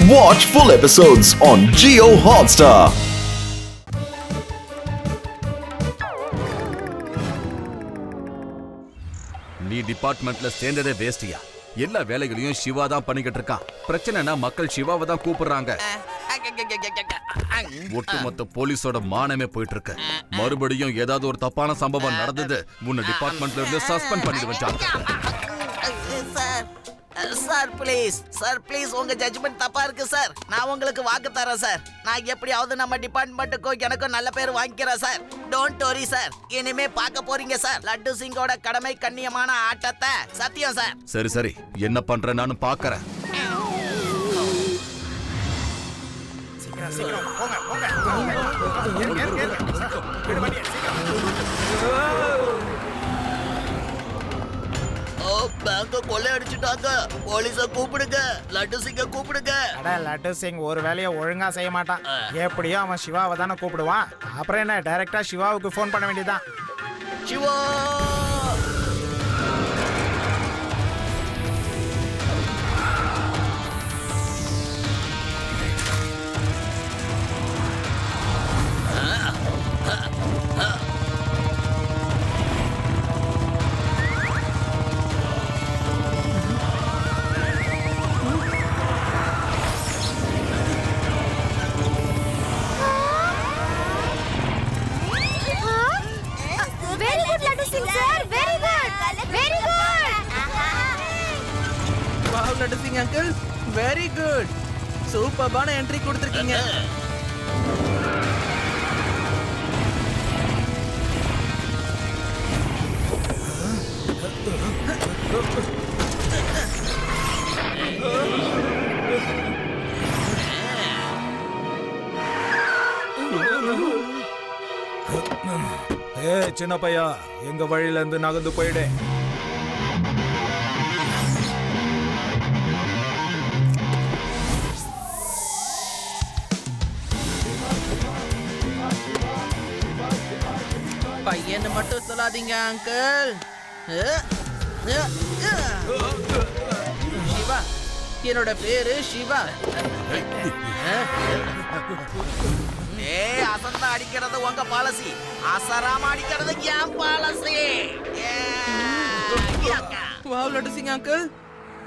Watch full episodes on Jio Hotstar. நீ டிபார்ட்மெண்ட்ல சேர்ந்ததே வேஸ்டியா? எல்லா வேலைகளையும் சிவா தான் பண்ணிக்கிட்டு இருக்கான். பிரச்சனைனா மக்கள் சிவாவை தான் கூப்பிடுறாங்க. ஒட்டுமொத்த போலீஸோட மானமே போயிட்டு இருக்கு. மறுபடியும் ஏதாவது ஒரு தப்பான சம்பவம் நடந்தது, உன்னை டிபார்ட்மெண்ட்ல இருந்து சஸ்பெண்ட் பண்ணிடுவேன். சார் ப்ளீஸ் உங்க ஜட்ஜ்மெண்ட் தப்பா இருக்கு சார். நான் உங்களுக்கு வாக்கு தரேன் சார். நான் எப்படியாவது நம்ம டிபார்ட்மெண்ட்டுக்கும் எனக்கும் நல்ல பேர் வாங்கிக்கிறேன் சார். Don't worry sir. இனிமே பார்க்க போறீங்க சார் லட்டு சிங்கோட கடமை கண்ணியமான ஆட்டத்தை. சத்தியம் சார். சரி சரி, என்ன பண்ற நானும் பாக்குறேன். பேங்க கொள்ளை அடிச்சுட்டாங்க. போலீஸ கூப்பிடுங்க, லட்டு சிங்க கூப்பிடுங்க. லட்டு சிங் ஒரு வேலையை ஒழுங்கா செய்ய மாட்டான். எப்படியோ அவன் சிவாவை தானே கூப்பிடுவான். அப்புறம் என்ன, டைரக்டா சிவாவுக்கு ஃபோன் பண்ண வேண்டியதான். Shiva uncle very good. சூப்பரான என்ட்ரி கொடுத்திருக்கீங்க. சின்ன பையா, எங்க வழியில இருந்து நகர்ந்து போயிடு. பையன்னு மட்டும் சொல்லாதீங்க அங்கிள். சிவா, என்னோட பேரு சிவா. அசந்தா அடிக்கிறது உங்க பாலசி, அசராம அடிக்கிறது என் palsy. Wow laddu Singh uncle,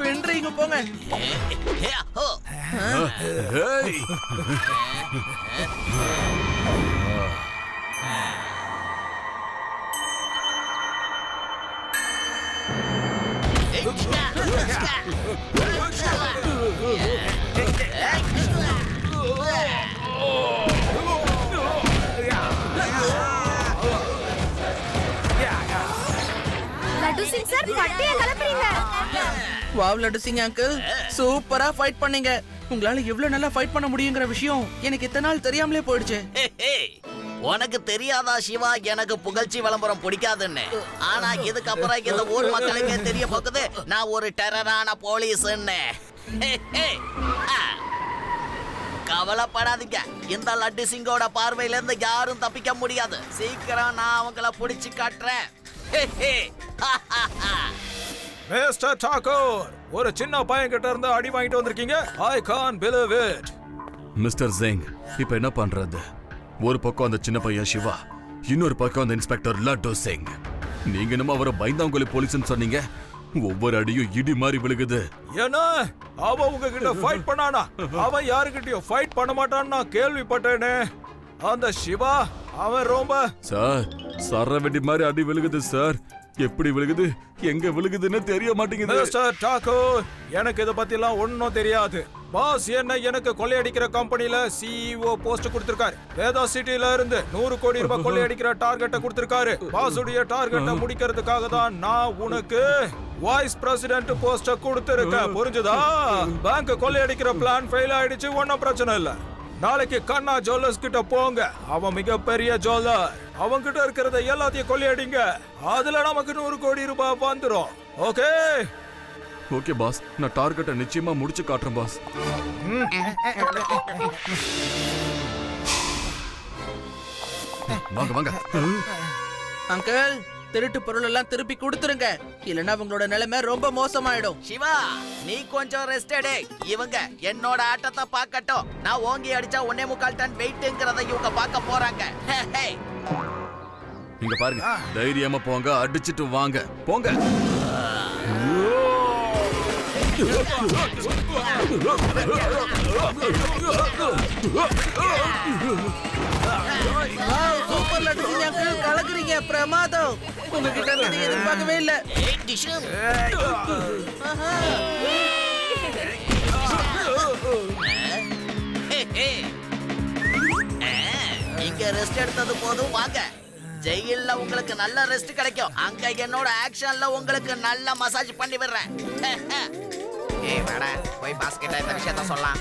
பின்றீங்க போங்க. வாவ் லட்டு சிங் அங்கிள், சூப்பரா ஃபைட் பண்ணீங்க. உங்களால எவ்வளவு நல்லா ஃபைட் பண்ண முடியுங்கிற விஷயம் எனக்கு இத்தனை நாள் தெரியாமலே போயிடுச்சு. உனக்கு தெரியாதா சிவா, எனக்கு புகழ்ச்சி விளம்பரம் பிடிக்காதுன்னு. ஆனா இதுக்கப்புறம் இந்த ஊர் மக்களுக்கே தெரிய போகுது நான் ஒரு டெரரான போலீஸ்ன்னு. கவலைப்படாதீங்க, இந்த லட்டு சிங்கோட பார்வையில இருந்து யாரும் தப்பிக்க முடியாது. சீக்கிரம் நான் அவங்கள பிடிச்சு காட்டுறேன். மிஸ்டர் டாக்கூர், ஒரு சின்ன பையன் கிட்ட இருந்து அடி வாங்கிட்டு வந்திருக்கீங்க. I can't believe it. Mister Jing, இப்போ என்ன பண்றது? ஒரு பக்கம் அந்த சின்ன பையன் சிவா, இன்னொரு பக்கம் அந்த இன்ஸ்பெக்டர் லட்டு சிங். நீங்க என்னமோ அவரை பயந்தாங்குழி போலீஸ்னு சொன்னீங்க. ஒவ்வொரு அடியும் இடி மாதிரி விழுகுது. ஏன்னா அவன் உங்ககிட்ட ஃபைட் பண்ணானா? அவன் யாருக்கிட்டயும் ஃபைட் பண்ண மாட்டான்னு நான் கேள்விப்பட்டேனே. அந்த சிவா அவன் ரொம்ப சார், சரவெடி மாதிரி அடி விழுகுது சார். எப்படி விழுகுது, எங்க விழுகுதுன்னு தெரிய மாட்டேங்குது. மிஸ்டர் டாக்கூர், எனக்கு இத பத்தி எல்லாம் ஒன்னும் தெரியாது. பாஸ் எனக்கு கொள்ளையடிக்கிற கம்பெனில சிஇஓ போஸ்ட் கொடுத்திருக்காரு. வேதா சிட்டில இருந்து 100 கோடி ரூபாய் கொள்ளையடிக்கிற டார்கெட்டை கொடுத்திருக்காரு. பாஸுடைய டார்கெட்டை முடிக்கிறதுக்காக தான் நான் உனக்கு வைஸ் பிரசிடென்ட் போஸ்ட கொடுத்திருக்கேன். புரிஞ்சுதா? பேங்க் கொள்ளையடிக்கிற பிளான் ஃபெயில் ஆயிடுச்சு, ஒன்னும் பிரச்சனை இல்ல. நாளைக்கு கண்ணா ஜுவல்லர்ஸ் கிட்ட போங்க. அவன் மிகப்பெரிய ஜுவல்லர். அவங்க கிட்ட இருக்கிறத எல்லாத்தையும் கொள்ளையடிங்க. அதுல நமக்கு 100 கோடி ரூபாய் வந்துரும். ஓகே ஓகே பாஸ், நான் டார்கெட்டை நிச்சயமா முடிச்சு காட்டுறேன் பாஸ். அங்கிள், திருட்டு பொருள் எல்லாம் திருப்பி கொடுத்துருங்க, இல்லனா உங்களோட நிலைமை ரொம்ப மோசமாயிடும். சிவா, நீ கொஞ்சம் ரெஸ்ட் எடு. இவங்க என்னோட ஆட்டத்தை பார்க்கட்டும். நான் ஓங்கி அடிச்சா 1.25 டன் வெயிட்ங்கறத இவங்க பார்க்க போறாங்க. இங்க பாருங்க, தைரியமா போங்க, அடிச்சிட்டு வாங்க, போங்க. சூப்பர் லட்டு சிங் அங்கிள், கலக்குறீங்க, பிரமாதம். உங்ககிட்ட இருந்து எதிர்பார்க்கவே இல்ல. இங்க ரெஸ்ட் எடுத்தது போதும், வாங்க. ஜெயில்ல உங்களுக்கு நல்ல ரெஸ்ட் கிடைக்கும். அங்க என்னோட ஆக்ஷன்ல உங்களுக்கு நல்ல மசாஜ் பண்ணி விடுறேன். ஏய் வாடா, போய் பாஸ் கிட்ட இந்த விஷயத்த சொல்லலாம்.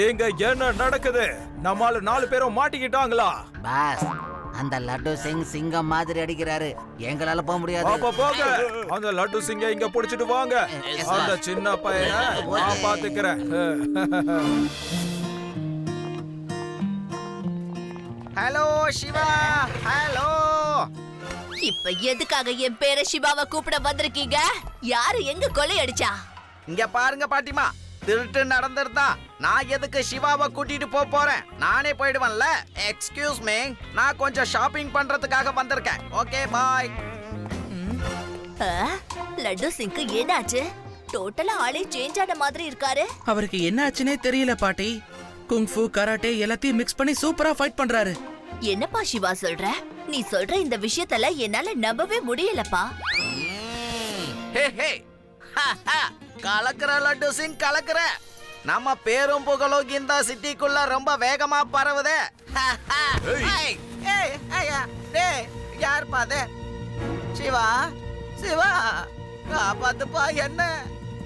இங்க என்ன நடக்குது? நம்மால 4 பேரும் மாட்டிக்கிட்டாங்களா? பாஸ், அந்த லட்டு சிங் சிங்கம் மாதிரி அடிக்கிறாரு. எங்களால போக முடியாது. அப்ப போங்க, அந்த லட்டு சிங்க இங்க புடிச்சிட்டு வாங்க. அந்த சின்ன பையனை நான் பாத்துக்கிறேன். Hello Shiva, hello. இப்ப எதுக்காக என் பேரை சிவாவை கூப்பிட வந்திருக்கீங்க? யாரு எங்க கொள்ளையடிச்சா? இங்க பாருங்க பாட்டிமா, திருட்டு நடந்துருந்தா நான் எதுக்கு சிவாவை கூட்டிட்டு போறேன்? நானே போயிடுவேன்ல. எக்ஸ்கியூஸ் மீ, நான் கொஞ்சம் ஷாப்பிங் பண்றதுக்காக வந்திருக்கேன். Okay bye. லட்டு சிங்க்கு என்னாச்சு? டோட்டலா ஆளே சேஞ்ச் ஆன மாதிரி இருக்காரு. அவருக்கு என்ன ஆச்சுனே தெரியல பாட்டி. குங்ஃபு, கராட்டே எல்லாத்தையும் மிக்ஸ் பண்ணி சூப்பரா ஃபைட் பண்றாரு. என்னப்பா சிவா சொல்ற? நீ சொல்ற இந்த விஷயத்தல என்னால நம்பவே முடியலப்பா. ஹே ஹே, கலக்குற லட்டு சிங், கலக்குற. நம்ம பேரும் புகழும் இந்த சிட்டிக்குள்ள ரொம்ப வேகமா பரவுதே. யார் பாது? சிவா, சிவா, காப்பாத்துப்பா. என்ன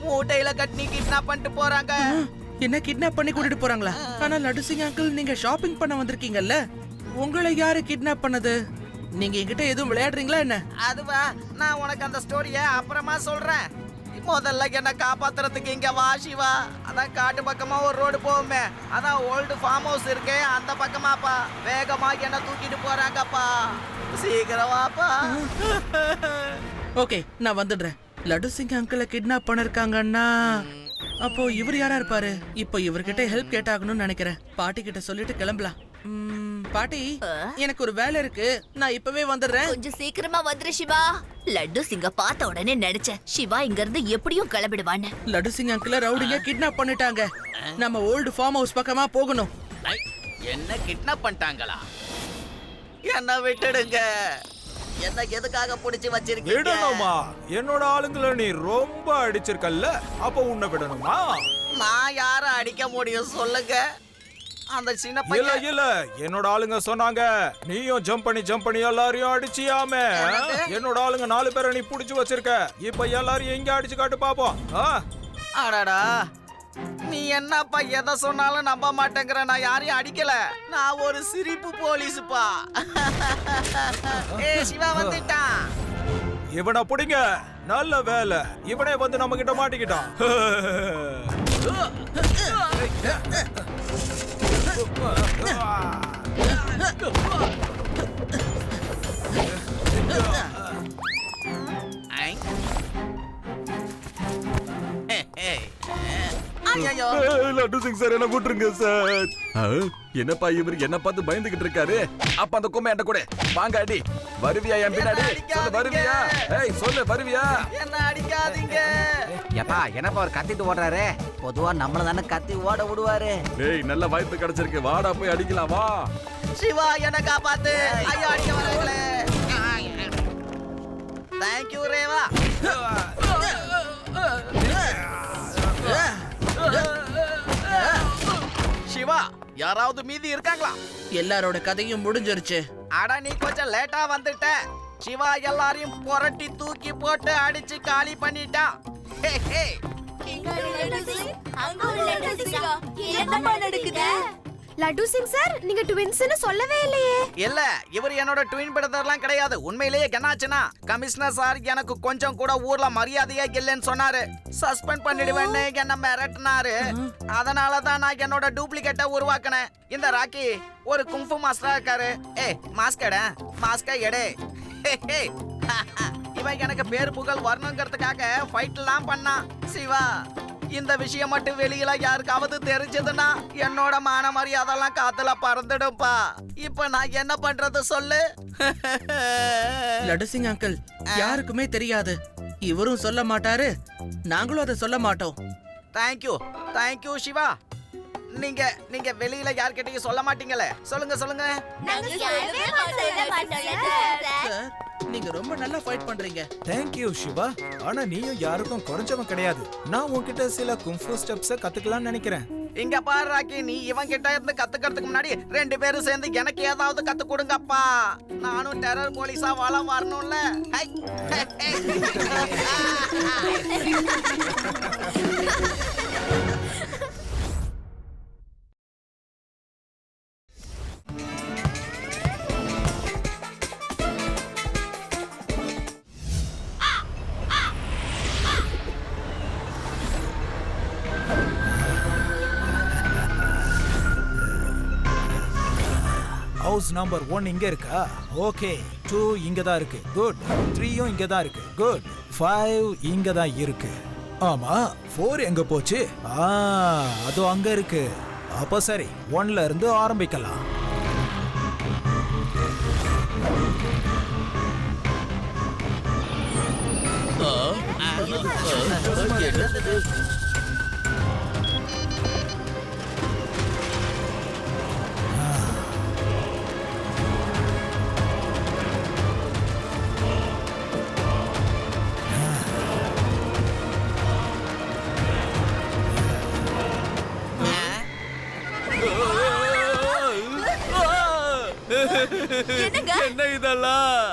மூட்டையில கட்டி கிட்னாப் பண்ணிட்டு போறாங்க. என்ன கிட்னாப் பண்ணி கூட்டிட்டு போறாங்களா? ஆனா லட்டு சிங் அங்கிள், நீங்க ஷாப்பிங் பண்ண வந்திருக்கீங்கல்ல, உங்களை யாரு கிட்னாப் பண்ணது? நீங்க என்கிட்ட எதுவும் விளையாடுறீங்களா என்ன? அதுவா, நான் உனக்கு அந்த ஸ்டோரிய அப்புறமா சொல்றேன். முதல்ல என்ன காப்பாத்துறதுக்கு இங்க வா சிவா. அதான் காட்டு பக்கமா ஒரு ரோடு போகுமே, அதான் ஓல்டு ஃபார்ம் ஹவுஸ் இருக்கே, அந்த பக்கமாப்பா. வேகமா என்ன தூக்கிட்டு போறாங்கப்பா. சீக்கிரம் வாப்பா. ஓகே, நான் வந்துடுறேன். லட்டு சிங் அங்கிளை கிட்னாப் பண்ணிருக்காங்கன்னா அப்போ இவர் யாரா இருப்பாரு? இப்போ இவர்கிட்ட ஹெல்ப் கேட்டாகணும்னு நினைக்கிறேன். பாட்டி கிட்ட சொல்லிட்டு கிளம்பலாம். பாட்டி, எனக்கு ஒரு வேலை இருக்கு, நான் இப்பவே வந்துடுறேன். கொஞ்சம் சீக்கிரமா வந்துரு சிவா. லட்டு சிங்க பார்த்த உடனே நினைச்சேன் சிவா இங்க இருந்து எப்படியும் கிளம்பிடுவான்னு. லட்டு சிங் அங்கிள ரவுடிங்க கிட்னாப் பண்ணிட்டாங்க. நம்ம ஓல்டு ஃபார்ம் ஹவுஸ் பக்கமா போகணும். என்ன கிட்னாப் பண்ணிட்டாங்களா? என்ன விட்டுடுங்க. என்ன எதுக்காக புடிச்சு வச்சிருக்கீங்க? விடணுமா? என்னோட ஆளுங்களை நீ ரொம்ப அடிச்சிருக்கல்ல, அப்ப உன்னை விடணுமா? நான் யார அடிக்க முடியும் சொல்லுங்க? அந்த சின்ன இல்ல பையன். இல்ல, என்னோட ஆளுங்க சொன்னாங்க நீயும் ஜம்ப் பண்ணி எல்லாரையும் அடிச்சியாமே. என்னோட ஆளுங்க 4 பேரை நீ புடிச்சு வச்சிருக்க. இப்ப எல்லாரையும் எங்க அடிச்சு காட்டு பாப்போம். அடடா, நீ என்னப்பா எதை சொன்னாலும் நம்ப மாட்டேங்கிற. நான் யாரையும் அடிக்கல, நான் ஒரு சிரிப்பு போலீஸ்ப்பா. ஏய் சிவா வந்துட்டான். இவனை புடிங்க. நல்ல வேலை, இவனே வந்து நம்ம கிட்ட மாட்டிக்கிட்டான். ஐயோ, லட்டு சிங் சார், என்ன விட்டுருங்க சார். என்னப்பா இவரு என்ன பார்த்து பயந்துகிட்டு இருக்காரு? அப்ப அந்த கொம்பை என்கிட்ட கூட வாங்க, அடி. வருவியா என் பின்னாடி? சொல்லு, வருவியா? ஏய் சொல்லு, வருவியா? என்ன அடிக்காதீங்க. ஏப்பா, என்னப்பா அவர் கத்திட்டு ஓடுறாரு? பொதுவா நம்மள தானே கத்தி ஓட விடுவாரு. டேய், நல்ல வாய்ப்பு கிடைச்சிருக்கு, வாடா போய் அடிக்கலாம், வா. சிவா, என்ன காப்பாத்து. ஐயோ, அடிக்க வராங்களே. தேங்க்யூ ரேவா. சிவா, யாராவது மீதி இருக்காங்களா? எல்லாரோட கதையும் முடிஞ்சிருச்சு. அட, நீ கொஞ்சம் லேட்டா வந்துட்ட. சிவா எல்லாரையும் புரட்டி தூக்கி போட்டு அடிச்சு காலி பண்ணிட்டான். ஹே ஹே. என்னப்பா நடக்குது? லட்டு சிங் சார், நீங்க ட்வின்ஸ்னு சொல்லவே இல்லையே. இல்ல, இவர் என்னோட ட்வின் பிரதர்லாம் கிடையாது. உண்மையிலேயே என்னாச்சுன்னா கமிஷனர் சார் எனக்கு கொஞ்சம் கூட ஊர்ல மரியாதையே இல்லைன்னு சொன்னாரு. சஸ்பெண்ட் பண்ணிடுவேன்னு என்ன மிரட்டினாரு. அதனால தான் நான் என்னோட டூப்ளிகேட்டை உருவாக்கினேன். இந்த ராக்கி ஒரு குங்ஃபு மாஸ்டரா இருக்காரு. மாஸ்க எடே. இவன் எனக்கு பேர் புகழ் வரணுங்கிறதுக்காக ஃபைட் எல்லாம் பண்ணான். சிவா, இந்த விஷயம் மட்டும் வெளியில யாருக்காவது தெரிஞ்சதுன்னா என்னோட மான மரியாதைலாம் காத்துல பறந்துடும்பா. இப்ப நான் என்ன பண்றது சொல்லு? லட்டு சிங் அங்கிள், யாருக்குமே தெரியாது. இவரும் சொல்ல மாட்டாரு, நாங்களும் அதை சொல்ல மாட்டோம். தேங்க்யூ சிவா. நீங்க வெளியில யார்கிட்டயும் சொல்ல மாட்டீங்களே? சொல்லுங்க. சார், நீங்க ரொம்ப நல்லா ஃபைட் பண்றீங்க. தேங்க்யூ சிவா. ஆனா நீயும் யாருக்கும் குறைஞ்சவன் கிடையாது. நான் உன்கிட்ட சில குங்ஃபு ஸ்டெப்ஸ கத்துக்கலாம்னு நினைக்கிறேன். இங்க பாரு ராக்கி, நீ இவன் கிட்ட இருந்து கத்துக்கிறதுக்கு முன்னாடி 2 பேரும் சேர்ந்து எனக்கு ஏதாவது கத்து கொடுங்கப்பா. நானும் டெரர் போலீஸா வாழ வரணும்ல. ஹை. ஹவுஸ் நம்பர் 1 இங்க இருக்கா? ஓகே. 2 இங்க தான் இருக்கு. குட். 3யும் இங்க தான் இருக்கு. குட். 5 இங்க தான் இருக்கு. ஆமா, 4 எங்க போச்சு? அது அங்க இருக்கு. அப்ப சரி, 1ல இருந்து ஆரம்பிக்கலாம். என்ன இதெல்லாம்?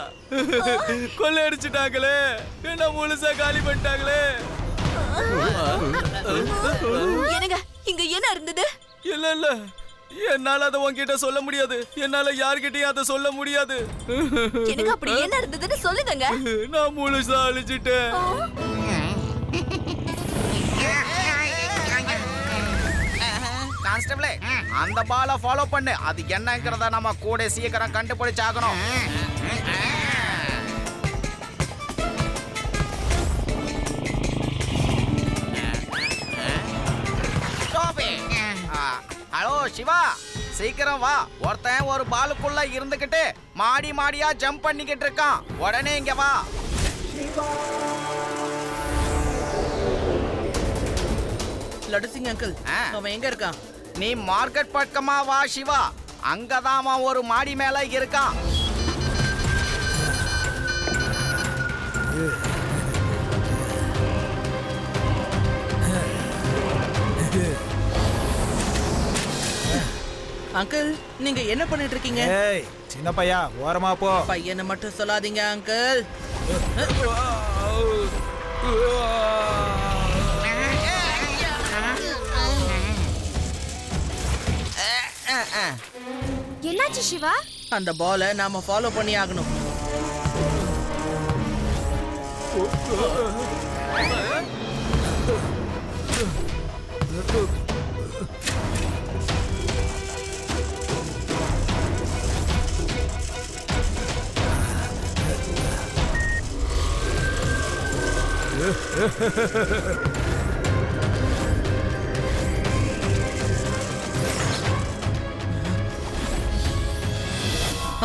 கொள்ளையடிச்சிட்டாங்களே, என்ன முழுசா காலி பண்ணிட்டாங்களே. என்னங்க, இங்க என்ன இருந்தது? இல்ல, என்னால அதை உன்கிட்ட சொல்ல முடியாது. என்னால யார்கிட்டயும் அதை சொல்ல முடியாது. எனக்கு அப்படி என்ன இருந்ததுன்னு சொல்லுங்க. நான் முழுசா அழிச்சிட்டேன். கான்ஸ்டபிளே, அந்த பால ஃபாலோ பண்ணு. அது என்னங்கறத நம்ம கூட சீக்கிரம் கண்டுபிடிச்சாகணும். ஹலோ சிவா, சீக்கிரம் வா. ஒருத்தன் ஒரு பாலுக்குள்ள இருந்துகிட்டு மாடியா ஜம்ப் பண்ணிக்கிட்டு இருக்கான். உடனே இங்க வா. லட்டு சிங் அங்கிள், அவன் எங்க இருக்கான்? நீ மார்க்கெட் பக்கமா வா சிவா. அங்கதான் அவன் ஒரு மாடி மேல இருக்கான். அங்கிள், நீங்க என்ன பண்ணிட்டு இருக்கீங்க? ஏய், சின்ன பையா, ஓரமா போ. பையனை மட்டும் சொல்லாதீங்க அங்கிள். என்னாச்சு சிவா? அந்த பாலை நாம ஃபாலோ பண்ணி ஆகணும்.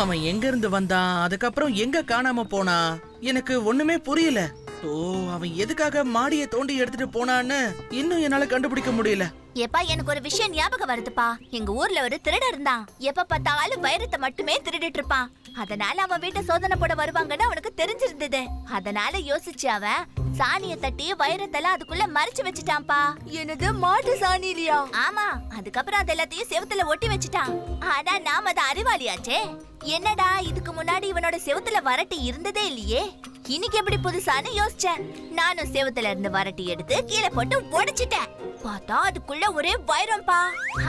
அவன் எங்க இருந்து வந்தான், அதுக்கப்புறம் எங்க காணாம போனா, எனக்கு ஒண்ணுமே புரியல. ஓ, அவன் எதுக்காக மாடியை தோண்டி எடுத்துட்டு போனான்னு இன்னும் என்னால கண்டுபிடிக்க முடியல. எப்பா, எனக்கு ஒரு விஷயம் ஞாபகம் வருதுப்பா. எங்க ஊர்ல ஒரு திருடன் இருந்தான். எப்ப பார்த்தாலும் வைரத்தை மட்டுமே திருடிட்டு இருப்பான். அதனால அவன் வீட்டை சோதனை போட வருவாங்கன்னு அவனுக்கு தெரிஞ்சிருந்தது. அதனால யோசிச்சு அவன் சாணிய தட்டி வைரத்தெல்லாம் அதுக்குள்ள மறைச்சு வச்சுட்டான்ப்பா. என்னது மாட்டு சாணி இல்லையா? ஆமா. அதுக்கப்புறம் அது எல்லாத்தையும் செவுத்துல ஒட்டி வச்சுட்டான். ஆனா நாம அது அறிவாளியாச்சே. என்னடா இதுக்கு முன்னாடி இவனோட செவுத்துல வரட்டி இருந்ததே இல்லையே, இன்னைக்கு எப்படி புதுசான்னு யோசிச்சேன். நானும் செவுத்துல இருந்து வரட்டி எடுத்து கீழே போட்டு உடைச்சிட்டேன். பார்த்தா அதுக்குள்ள ஒரே வைரம்பா.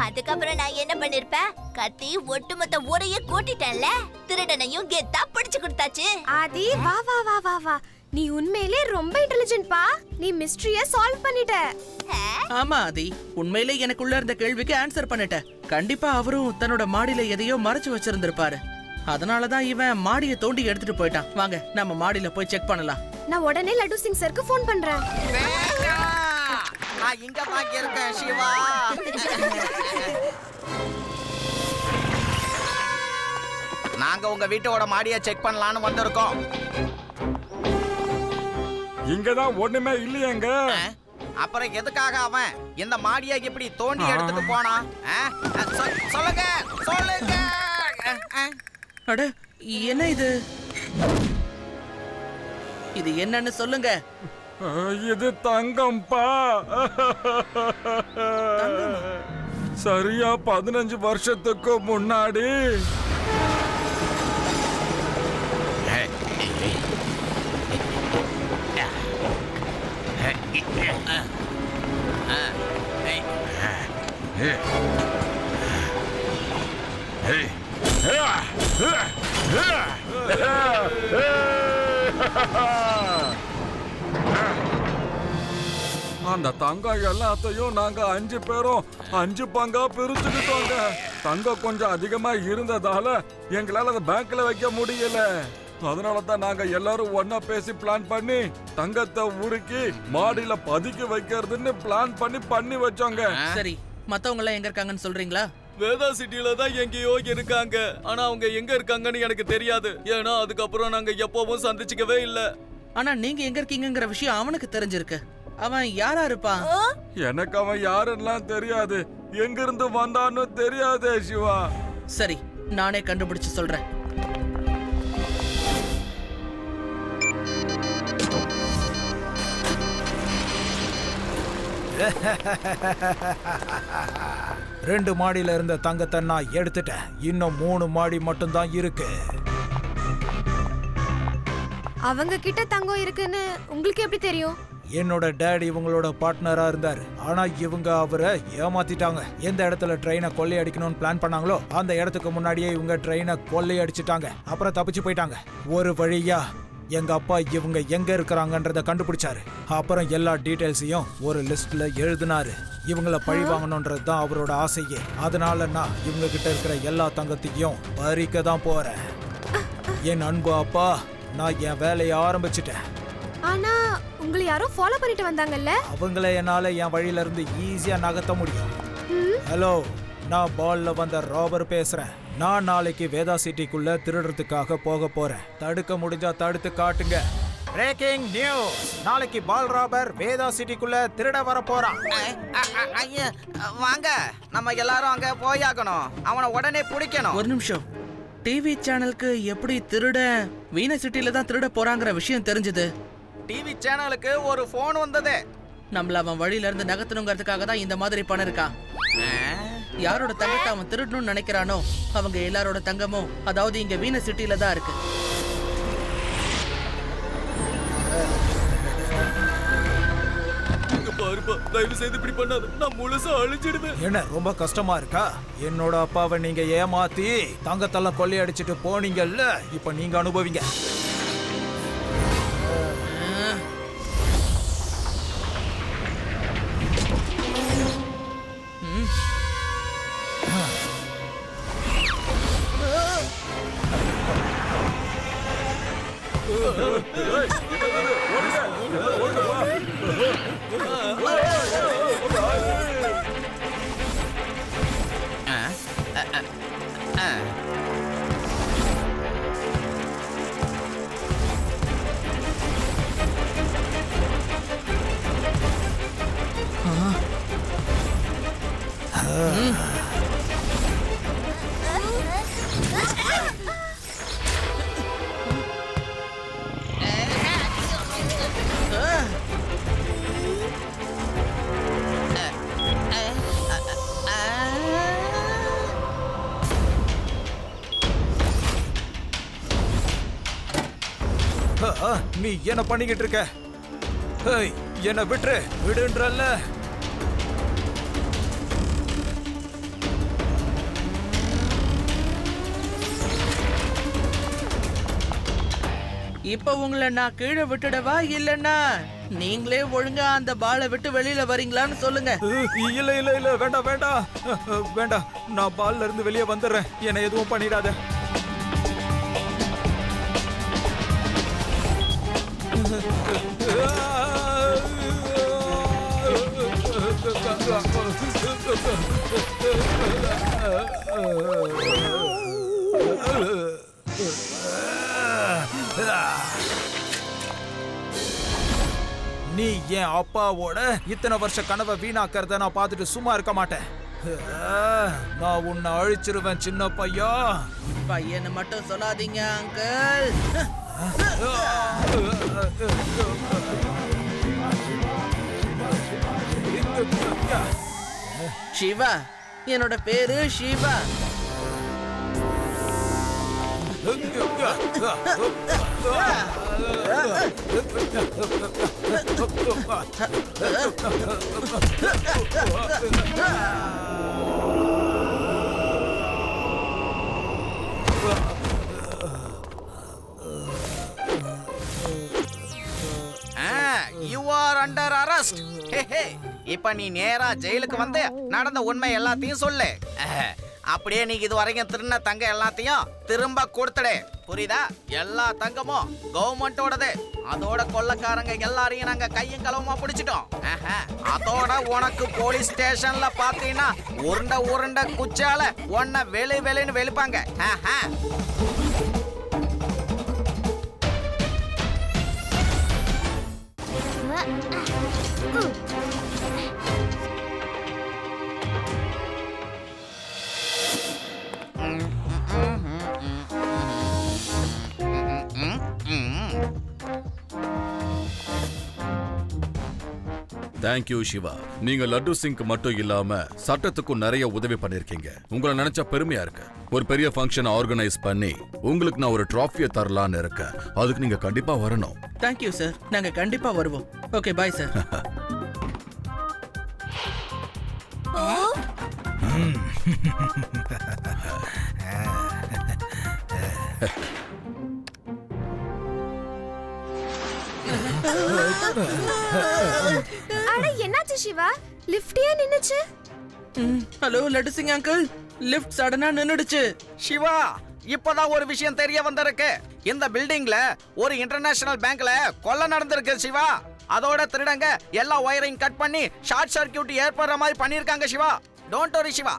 அதுக்கப்புறம் நான் என்ன பண்ணிருப்பேன், கத்தி ஒட்டுமொத்த ஊரையே கூட்டிட்டேன்ல. திருடனையும் கெத்தா பிடிச்சு கொடுத்தாச்சு. ஆதி வா வா வா வா வா, நீ உண்மையிலே ரொம்ப இன்டெலிஜென்ட் பா. நீ மிஸ்டரிய சால்வ் பண்ணிட்ட. ஆமா ஆதி, உண்மையிலே எனக்குள்ள இருந்த கேள்விக்கு ஆன்சர் பண்ணிட்ட. கண்டிப்பா அவரும் தன்னோட மாடியில எதையோ மறைச்சு வச்சிருந்திருப்பாரு. அதனாலதான் இவன் மாடியை தோண்டி எடுத்துட்டு போயிட்டான். வாங்க நம்ம மாடியில போய் செக் பண்ணலாம். நான் உடனே லட்டு சிங் சருக்கு ஃபோன் பண்றேன். நான் இங்க தான் இருக்கேன் சிவா. நாங்க உங்க வீட்டோட மாடியை செக் பண்ணலாம்னு வந்திருக்கோம். இங்கதான் ஒண்ணுமே இல்லையேங்க. அப்புறம் எதுக்காக அவன் இந்த மாடியை இப்படி தோண்டி எடுத்துட்டு போனான்? சொல்லுங்க சொல்லுங்க. அட என்ன இது? இது என்னன்னு சொல்லுங்க. இது தங்கம்பா. சரியா 15 வருஷத்துக்கு முன்னாடி அந்த தங்கம் எல்லாத்தையும் நாங்க 5 பேரும் 5 பங்கா பிரிச்சுக்கிட்டோங்க. தங்கம் கொஞ்சம் அதிகமா இருந்ததால எங்களால அதை பேங்க்ல வைக்க முடியல. அதனாலதான் நாங்க எல்லாரும் ஒன்னா பேசி பிளான் பண்ணி தங்கத்தை உருக்கி மாடியில பதுக்கி வைக்கிறதுன்னு பிளான் பண்ணி வச்சோங்க. சரி, மத்தவங்க எல்லாம் எங்க இருக்காங்கன்னு சொல்றீங்களா? வேதா சிட்டில தான் எங்கேயோ இருக்காங்க. ஆனா அவங்க எங்க இருக்காங்கன்னு எனக்கு தெரியாது. ஏன்னா அதுக்கப்புறம் நாங்க எப்பவும் சந்திச்சுக்கவே இல்ல. ஆனா நீங்க எங்க இருக்கீங்கங்கிற விஷயம் அவனுக்கு தெரிஞ்சிருக்கு. அவன் யாரா இருப்பான்? எனக்கு அவன் யாருன்னெல்லாம் தெரியாது, எங்க இருந்து வந்தான்னு தெரியாதே சிவா. சரி, நானே கண்டுபிடிச்சு சொல்றேன். ரெண்டு மாடியில இருந்த தங்கத்தை நான் எடுத்துட்டேன். இன்னும் 3 மாடி மட்டும் தான் இருக்கு. அவங்க கிட்ட தங்கம் இருக்குன்னு உங்களுக்கு எப்படி தெரியும்? என்னோட டேடி இவங்களோட பார்ட்னரா இருந்தாரு. ஆனா இவங்க அவரை ஏமாத்திட்டாங்க. எந்த இடத்துல ட்ரெயினை கொள்ளையடிக்கணும்னு பிளான் பண்ணாங்களோ அந்த இடத்துக்கு முன்னாடியே இவங்க ட்ரெயினை கொள்ளையடிச்சிட்டாங்க. அப்புறம் தப்பிச்சு போயிட்டாங்க. ஒரு வழியா எங்க அப்பா இவங்க எங்க இருக்கிறாங்கன்றத கண்டுபிடிச்சாரு. அப்புறம் எல்லா டீடைல்ஸையும் ஒரு லிஸ்ட்ல எழுதினாரு. இவங்கள பழி வாங்கணும்ன்றது தான் அவரோட ஆசையே. அதனால நான் இவங்க கிட்ட இருக்கிற எல்லா தங்கத்தையும் பறிக்க தான் போறேன். என் அன்பு அப்பா, நான் என் வேலையை ஆரம்பிச்சிட்டேன். ஆனா உங்களை யாரோ ஃபாலோ பண்ணிட்டு வந்தாங்கல்ல? அவங்கள என்னால என் வழியில இருந்து ஈஸியா நகர்த்த முடியும். ஹலோ, நான் பால்ல வந்த ராபர் பேசுறேன். நான் நாளைக்கு வேதா சிட்டிக்குள்ள திருடுறதுக்காக போக போறேன். தடுக்க முடிஞ்சா தடுத்து காட்டுங்க. பிரேக்கிங் நியூஸ், நாளைக்கு பால் ராபர் வேதா சிட்டிக்குள்ள திருட வர போறான். ஐயா வாங்க, நம்ம எல்லாரும் அங்க போயாகணும். அவனை உடனே பிடிக்கணும். ஒரு நிமிஷம். டிவி சேனலுக்கு எப்படி திருட வீண சிட்டில தான் திருட போறாங்கிற விஷயம் தெரிஞ்சது? டிவி சேனலுக்கு ஒரு போன் வந்தது. நம்மள அவன் வழியில இருந்து நகர்த்தணுங்கிறதுக்காக தான் இந்த மாதிரி பண்ணிருக்கான். யாரோட தங்கத்தை அவன் திருடணும்னு நினைக்கிறானோ அவங்க எல்லாரோட தங்கமும் அதாவது இங்க வீண சிட்டில தான் இருக்கு. தயவு செய்து இப்படி பண்ணாத, நான் முழுசா அழிச்சிடுவேன். என்ன ரொம்ப கஷ்டமா இருக்கா? என்னோட அப்பாவை நீங்க ஏமாத்தி தங்கத்தெல்லாம் கொள்ளையடிச்சிட்டு போனீங்கல்ல, இப்ப நீங்க அனுபவிங்க. நீ என்ன பண்ணிக்கிட்டு இருக்க? ஏய், என்ன விட்டுரு, விடுன்றல்ல. இப்ப உங்களை நான் கீழே விட்டுடவா இல்லன்னா நீங்களே ஒழுங்கா அந்த பாலை விட்டு வெளியில வரீங்களான்னு சொல்லுங்க. இல்ல இல்ல இல்ல, வேண்டாம் வேண்டாம் வேண்டாம். நான் பால்ல இருந்து வெளியே வந்துடுறேன். என்ன எதுவும் பண்ணிடாத. நீ என் அப்பாவோட இத்தனை வருஷ கனவை வீணாக்கிறத நான் பார்த்துட்டு சும்மா இருக்க மாட்டேன். நான் உன்னை அழிச்சிருவேன் சின்ன பையா. பையனை மட்டும் சொல்லாதீங்க அங்கிள். சிவா, என்னோட பேரு Siva. You are under arrest. இப்ப நீ நேரா ஜெயிலுக்கு வந்து நடந்த உண்மை எல்லாத்தையும் சொல்லு. அப்படியே நீ இது வரைக்கும் திருண்ண தங்க எல்லாத்தையும் திரும்ப கொடுத்துடு. புரியுதா? எல்லா தங்கமும் கவர்மெண்டோடது. அதோட கொள்ளக்காரங்க எல்லாரையும் நாங்க கையும் களவுமா பிடிச்சிட்டோம். அதோட உனக்கு போலீஸ் ஸ்டேஷன்ல பாத்தீங்கன்னா உருண்டை குச்சால உன்னை வெளின்னு வெளுப்பாங்க. தேங்க்யூ சிவா. நீங்க லட்டு சிங்க்கு மட்டும் இல்லாம சட்டத்துக்கும் நிறைய உதவி பண்ணிருக்கீங்க. உங்களை நினைச்சா பெருமையா இருக்கு. ஒரு பெரிய ஃபங்க்ஷன் ஆர்கனைஸ் பண்ணி உங்களுக்கு நான் ஒரு ட்ராஃபியை தரலான்னு இருக்கேன். அதுக்கு நீங்க கண்டிப்பா வரணும். தேங்க்யூ சார், நாங்க கண்டிப்பா வருவோம். Okay, bye sir. அட என்னாச்சு சிவா? லிஃப்ட் ஏன் நின்னுச்சு? Hello Laddu Singh uncle, lift சடனா நின்னுடுச்சு. சிவா, இப்பதான் ஒரு விஷயம் தெரிய வந்திருக்கு. இந்த பில்டிங்ல ஒரு இன்டர்நேஷனல் பேங்க்ல கொள்ளை நடந்திருக்கு சிவா. அதோட திருடங்க எல்லா வயரையும் கட் பண்ணி ஷார்ட் சர்க்யூட் ஏற்படுற மாதிரி பண்ணிருக்காங்க சிவா. Don't worry Siva.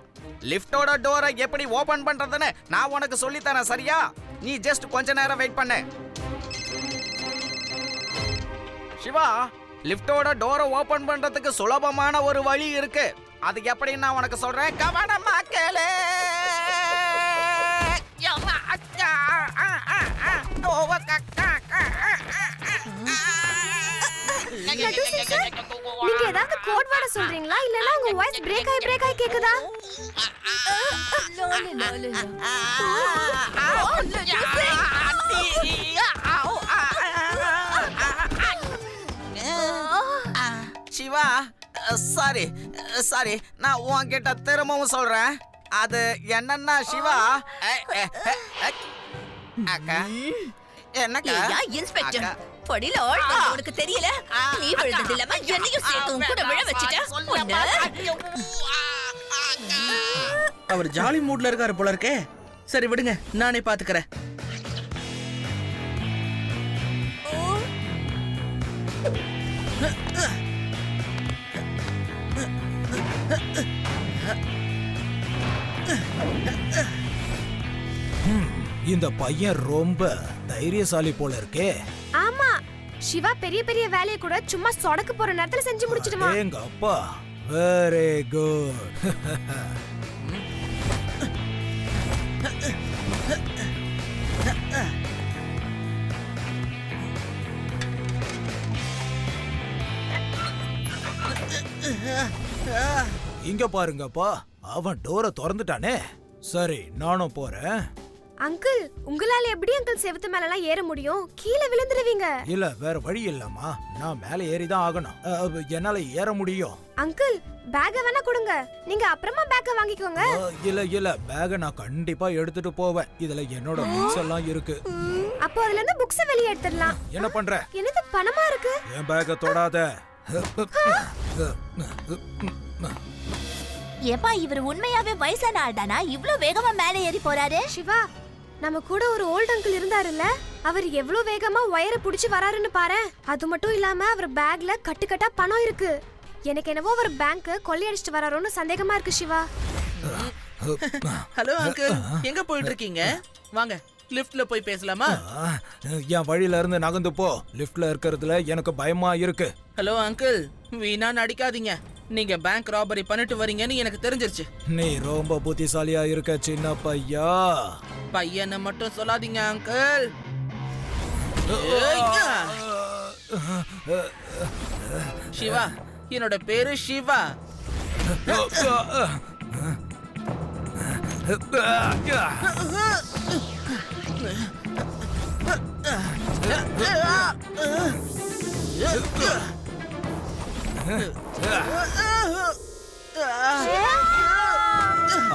லிஃப்டோட டோரை எப்படி ஓபன் பண்றதுன்னு நான் உனக்கு சொல்லி தரேன், சரியா? நீ ஜஸ்ட் கொஞ்ச நேரம் வெயிட் பண்ணு. சிவா, லிஃப்டோட டோரை ஓபன் பண்றதுக்கு சுலபமான ஒரு வழி இருக்கு. அது எப்படின்னு நான் உனக்கு சொல்றேன், கவனமா கேளு. நீங்க ஏதாவது கோட் வேர்ட் சொல்றீங்களா இல்லனா உங்க வாய்ஸ் பிரேக் ஆயி கேக்குதா? சிவா, சாரி, நான் உன்கிட்ட திரும்பவும் சொல்றேன். அது என்னன்னா சிவா, அக்கா என்னக்கா இன்ஸ்பெக்டர் படியில ஆள் உனக்கு தெரியல? நீ விழுந்தது இல்லாம என்னையும் சேர்த்து உன் கூட விழ வச்சிட்ட. அவர் ஜாலி மூட்ல இருக்காரு போல இருக்கே. சரி விடுங்க, நானே பாத்துக்கிறேன். இந்த பையன் ரொம்ப தைரியசாலி போல இருக்கே. ஆமா, சிவா பெரிய பெரிய வேலையை கூட சும்மா சொடக்கு போற நேரத்துல செஞ்சு முடிச்சிடுமா. எங்க அப்பா வெரி குட். இங்க பாருங்கப்பா, அவன் டோரை திறந்துட்டானே. சரி, நானும் போறேன். அங்கிள் உங்களால எப்படி அங்கிள் செவுத்து மேல எல்லாம் ஏற முடியும்? கீழே விழுந்துருவீங்க. இல்ல வேற வழி இல்லம்மா, நான் மேல ஏறிதான் ஆகணும். என்னால ஏற முடியும். அங்கிள் பேக்க வேணா கொடுங்க, நீங்க அப்புறமா பேக்க வாங்கிக்கோங்க. இல்ல பேக நான் கண்டிப்பா எடுத்துட்டு போவேன். இதுல என்னோட புக்ஸ் எல்லாம் இருக்கு. அப்போ அதுல இருந்து புக்ஸ் வெளிய எடுத்துடலாம். என்ன பண்ற? என்னது பணமா இருக்கு? என் பேக்க தொடாத. ஏப்பா இவர் உண்மையாவே வயசான ஆள் தானா? இவ்ளோ வேகமா மேலே ஏறி போறாரு? சிவா, நம்ம கூட ஒரு ஓல்ட் அங்கிள் இருந்தாருல்ல, அவர் எவ்வளவு வேகமா ஒயரை புடிச்சு வராருன்னு பாரு. அது மட்டும் இல்லாம அவர் பேக்ல கட்டுக்கட்டா பணம் இருக்கு. எனக்கு என்னவோ அவர் பேங்க் கொள்ளையடிச்சிட்டு வராரோன்னு சந்தேகமா இருக்கு சிவா. ஹலோ அங்கிள், எங்க போயிட்டு இருக்கீங்க? வாங்க லிஃப்ட்ல போய் பேசலாமா? என் வழியில இருந்து நகர்ந்து போ. லிஃப்ட்ல இருக்கிறதுல எனக்கு பயமா இருக்கு. ஹலோ அங்கிள், வீணா நடிக்காதீங்க. நீங்க பேங்க் ராபரி பண்ணிட்டு வரீங்கன்னு எனக்கு தெரிஞ்சிருச்சு. நீ ரொம்ப புத்திசாலியா இருக்க சின்ன பையா. பையனை மட்டும் சொல்லாதீங்க அங்கிள். சிவா, என்னோட பேரு சிவா.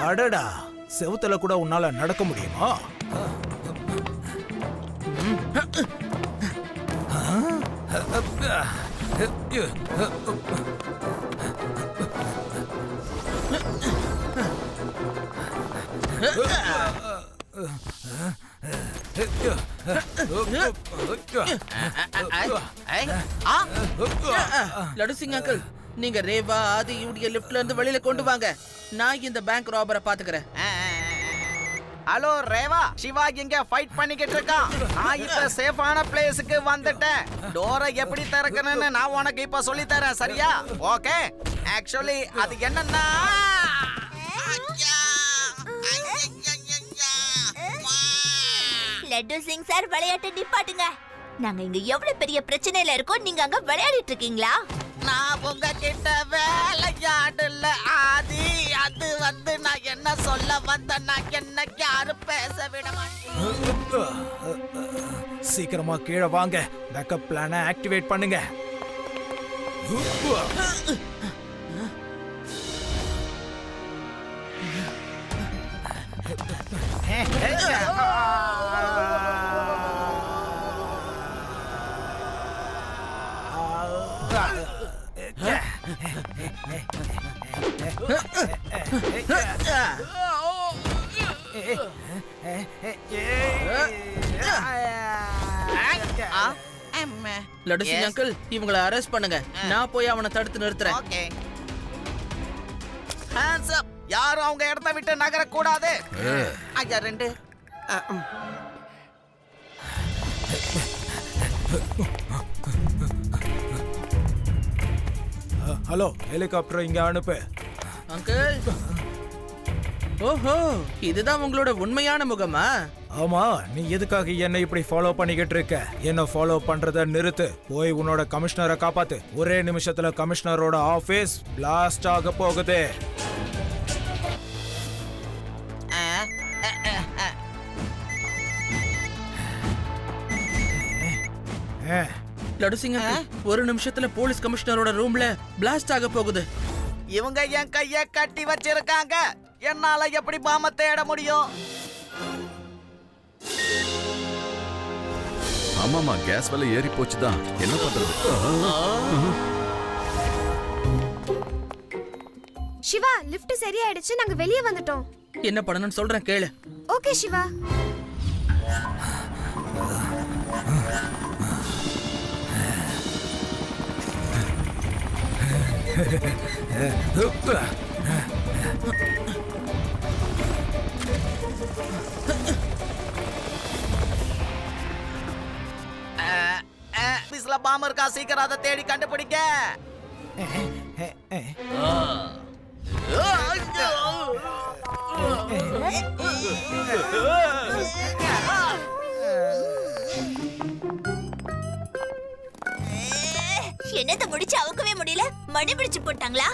அடடா, செவுத்துல கூட உன்னால நடக்க முடியுமா? லட்டு சிங் அங்கிள், நீங்க ரேவா ஆதி இவடைய லிஃப்ட்ல இருந்து வெளியில கொண்டு வாங்க. நான் இந்த பேங்க் ராபரை பாத்துக்கிறேன். ஹலோ ரேவா, சிவா இங்க ஃபைட் பண்ணிக்கிட்டு இருக்கான். நான் இப்ப சேஃபான பிளேஸ்க்கு வந்துட்டேன். டோரை எப்படி திறக்கணும்னு நான் உனக்கு இப்ப சொல்லி தரேன், சரியா? ஓகே. ஆக்சுவலி அது என்னன்னா, லட்டு சிங் சார் விளையாட்டு நிப்பாட்டுங்க. நாங்க இங்க எவ்வளவு பெரிய பிரச்சனையில இருக்கோம், நீங்க அங்க விளையாடிட்டு இருக்கீங்களா? நான் உங்ககிட்ட வேலையாடல ஆதி. அது வந்து நான் என்ன சொல்ல வந்தேன்னா, என்ன யாரும் பேச விட மாட்டேன். சீக்கிரமா கீழே வாங்க. பேக்கப் பிளானை ஆக்டிவேட் பண்ணுங்க. லட்டு சிங் அங்கிள், இவங்களை அரெஸ்ட் பண்ணுங்க. நான் போய் அவனை தடுத்து நிறுத்துறேன். ஓகே. Hands up. யாரும் அவங்க இடத்த விட்டு நகர கூடாது. ஐயா ரெண்டு. ஹலோ, ஹெலிகாப்டர் இங்க அனுப்பு. அங்கிள், ஓஹோ, இதுதான் உங்களோட உண்மையான முகமா? ஆமா, நீ எதுக்காக என்ன இப்படி ஃபாலோ பண்ணிக்கிட்டு இருக்க? என்ன ஃபாலோ பண்றத நிறுத்து. போய் உன்னோட கமிஷனரை காப்பாத்து. ஒரே நிமிஷத்துல கமிஷனரோட ஆபீஸ் பிளாஸ்ட் ஆக போகுது. லட்டு சிங் அங்கிள், ஒரு நிமிஷத்துல போலீஸ் கமிஷனரோட ரூம்ல பிளாஸ்ட் ஆக போகுது. இவங்க என் கைய கட்டி வச்சிருக்காங்க. என்னால எப்படி பாம தேட முடியும்? ஆமாமா, கேஸ் விலை ஏறி போச்சுதான். என்ன பண்றது? சிவா, லிஃப்ட் சரியாயிடுச்சு, நாங்க வெளியே வந்துட்டோம். என்ன பண்ணணும்னு சொல்றேன் கேளு. ஓகே சிவா. பிஸ்ல பாம் இருக்கா? சீக்கிரம் அதை தேடி கண்டுபிடிக்க. என்னத்தை முடிச்சு அவுக்கவே முடியல. மணி பிடிச்சு போட்டாங்களா?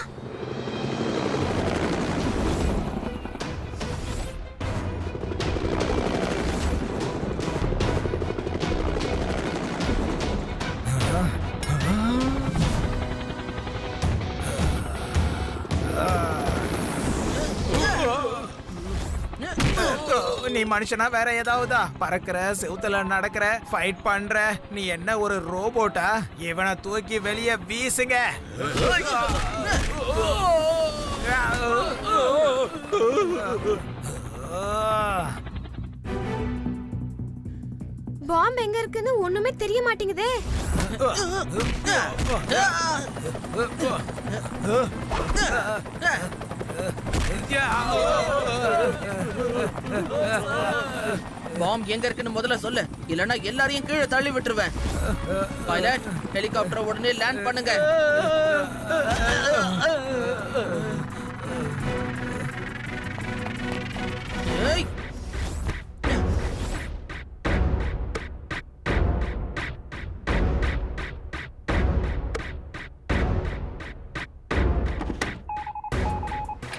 நீ மனுஷனா வேற ஏதாவதா? பறக்கிற, செவுத்துல நடக்கிற, ஃபைட் பண்ற, நீ என்ன ஒரு ரோபோட்டா? இவனை தூக்கி வெளியே வீசுங்க. பாம்பு எங்க இருக்குன்னு ஒண்ணுமே தெரிய மாட்டேங்குதே. பாம்பு எங்க இருக்குன்னு முதல்ல சொல்லு, இல்லனா எல்லாரையும் கீழே தள்ளி விட்டுருவேன். பைலட், ஹெலிகாப்டரை உடனே லேண்ட் பண்ணுங்க. ஏய்,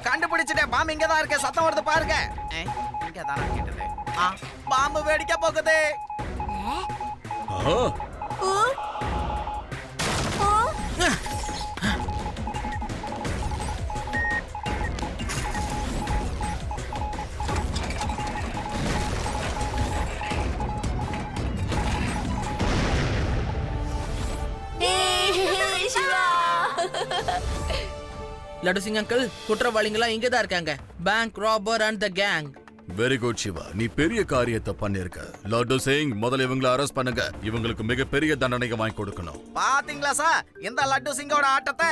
கண்டுபிடிச்சிட்டேன். பாம்பு இங்க தான் இருக்கு. சத்தம் வருது பாருங்க. இங்க தான் கேட்டது. பாம்பு வெடிக்க போகுது. லட்டு சிங் அங்கிள், குற்றவாளிகளா இங்க தான் இருக்காங்க. Bank robber and the gang. Very good Shiva, நீ பெரிய காரியத்தை பண்ணிருக்க. லட்டு சிங், முதல்ல இவங்களை அரெஸ்ட் பண்ணுங்க. இவங்களுக்கு மிகப்பெரிய தண்டனை வாங்கி கொடுக்கணும். பாத்தீங்களா சார் இந்த லட்டு சிங்கோட ஆட்டத்தை?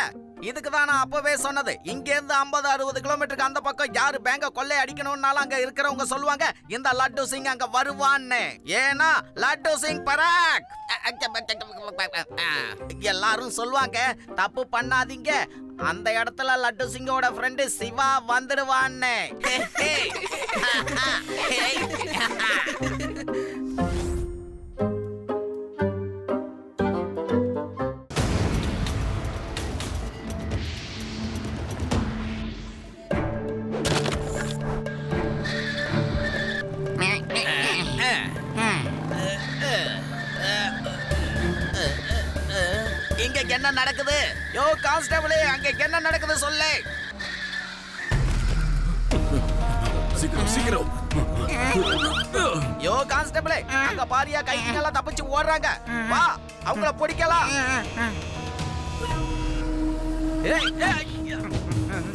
இதுக்கு தான் நான் அப்பவே சொன்னது. இங்க இருந்து 50-60 கிலோமீட்டருக்கு அந்த பக்கம் யாரு பேங்க கொள்ளை அடிக்கணும்னாலும் அங்க இருக்கிறவங்க சொல்லுவாங்க இந்த லட்டு சிங் அங்க வருவான்னு. ஏன்னா லட்டு சிங் பராக் எல்லாரும் சொல்லுவாங்க. தப்பு பண்ணாதீங்க, அந்த இடத்துல லட்டு சிங்கோட ஃப்ரெண்டு சிவா வந்துடுவான்னு. இங்க என்ன நடக்குது? யோ கான்ஸ்டபிளே, அங்க என்ன நடக்குது சொல்லு. சீக்கிரம் சீக்கிரம். யோ கான்ஸ்டபிளே, அங்க பாரியா கைதிகள தப்பிச்சு ஓடுறாங்க. வா, அவங்கள பிடிக்கலாம்.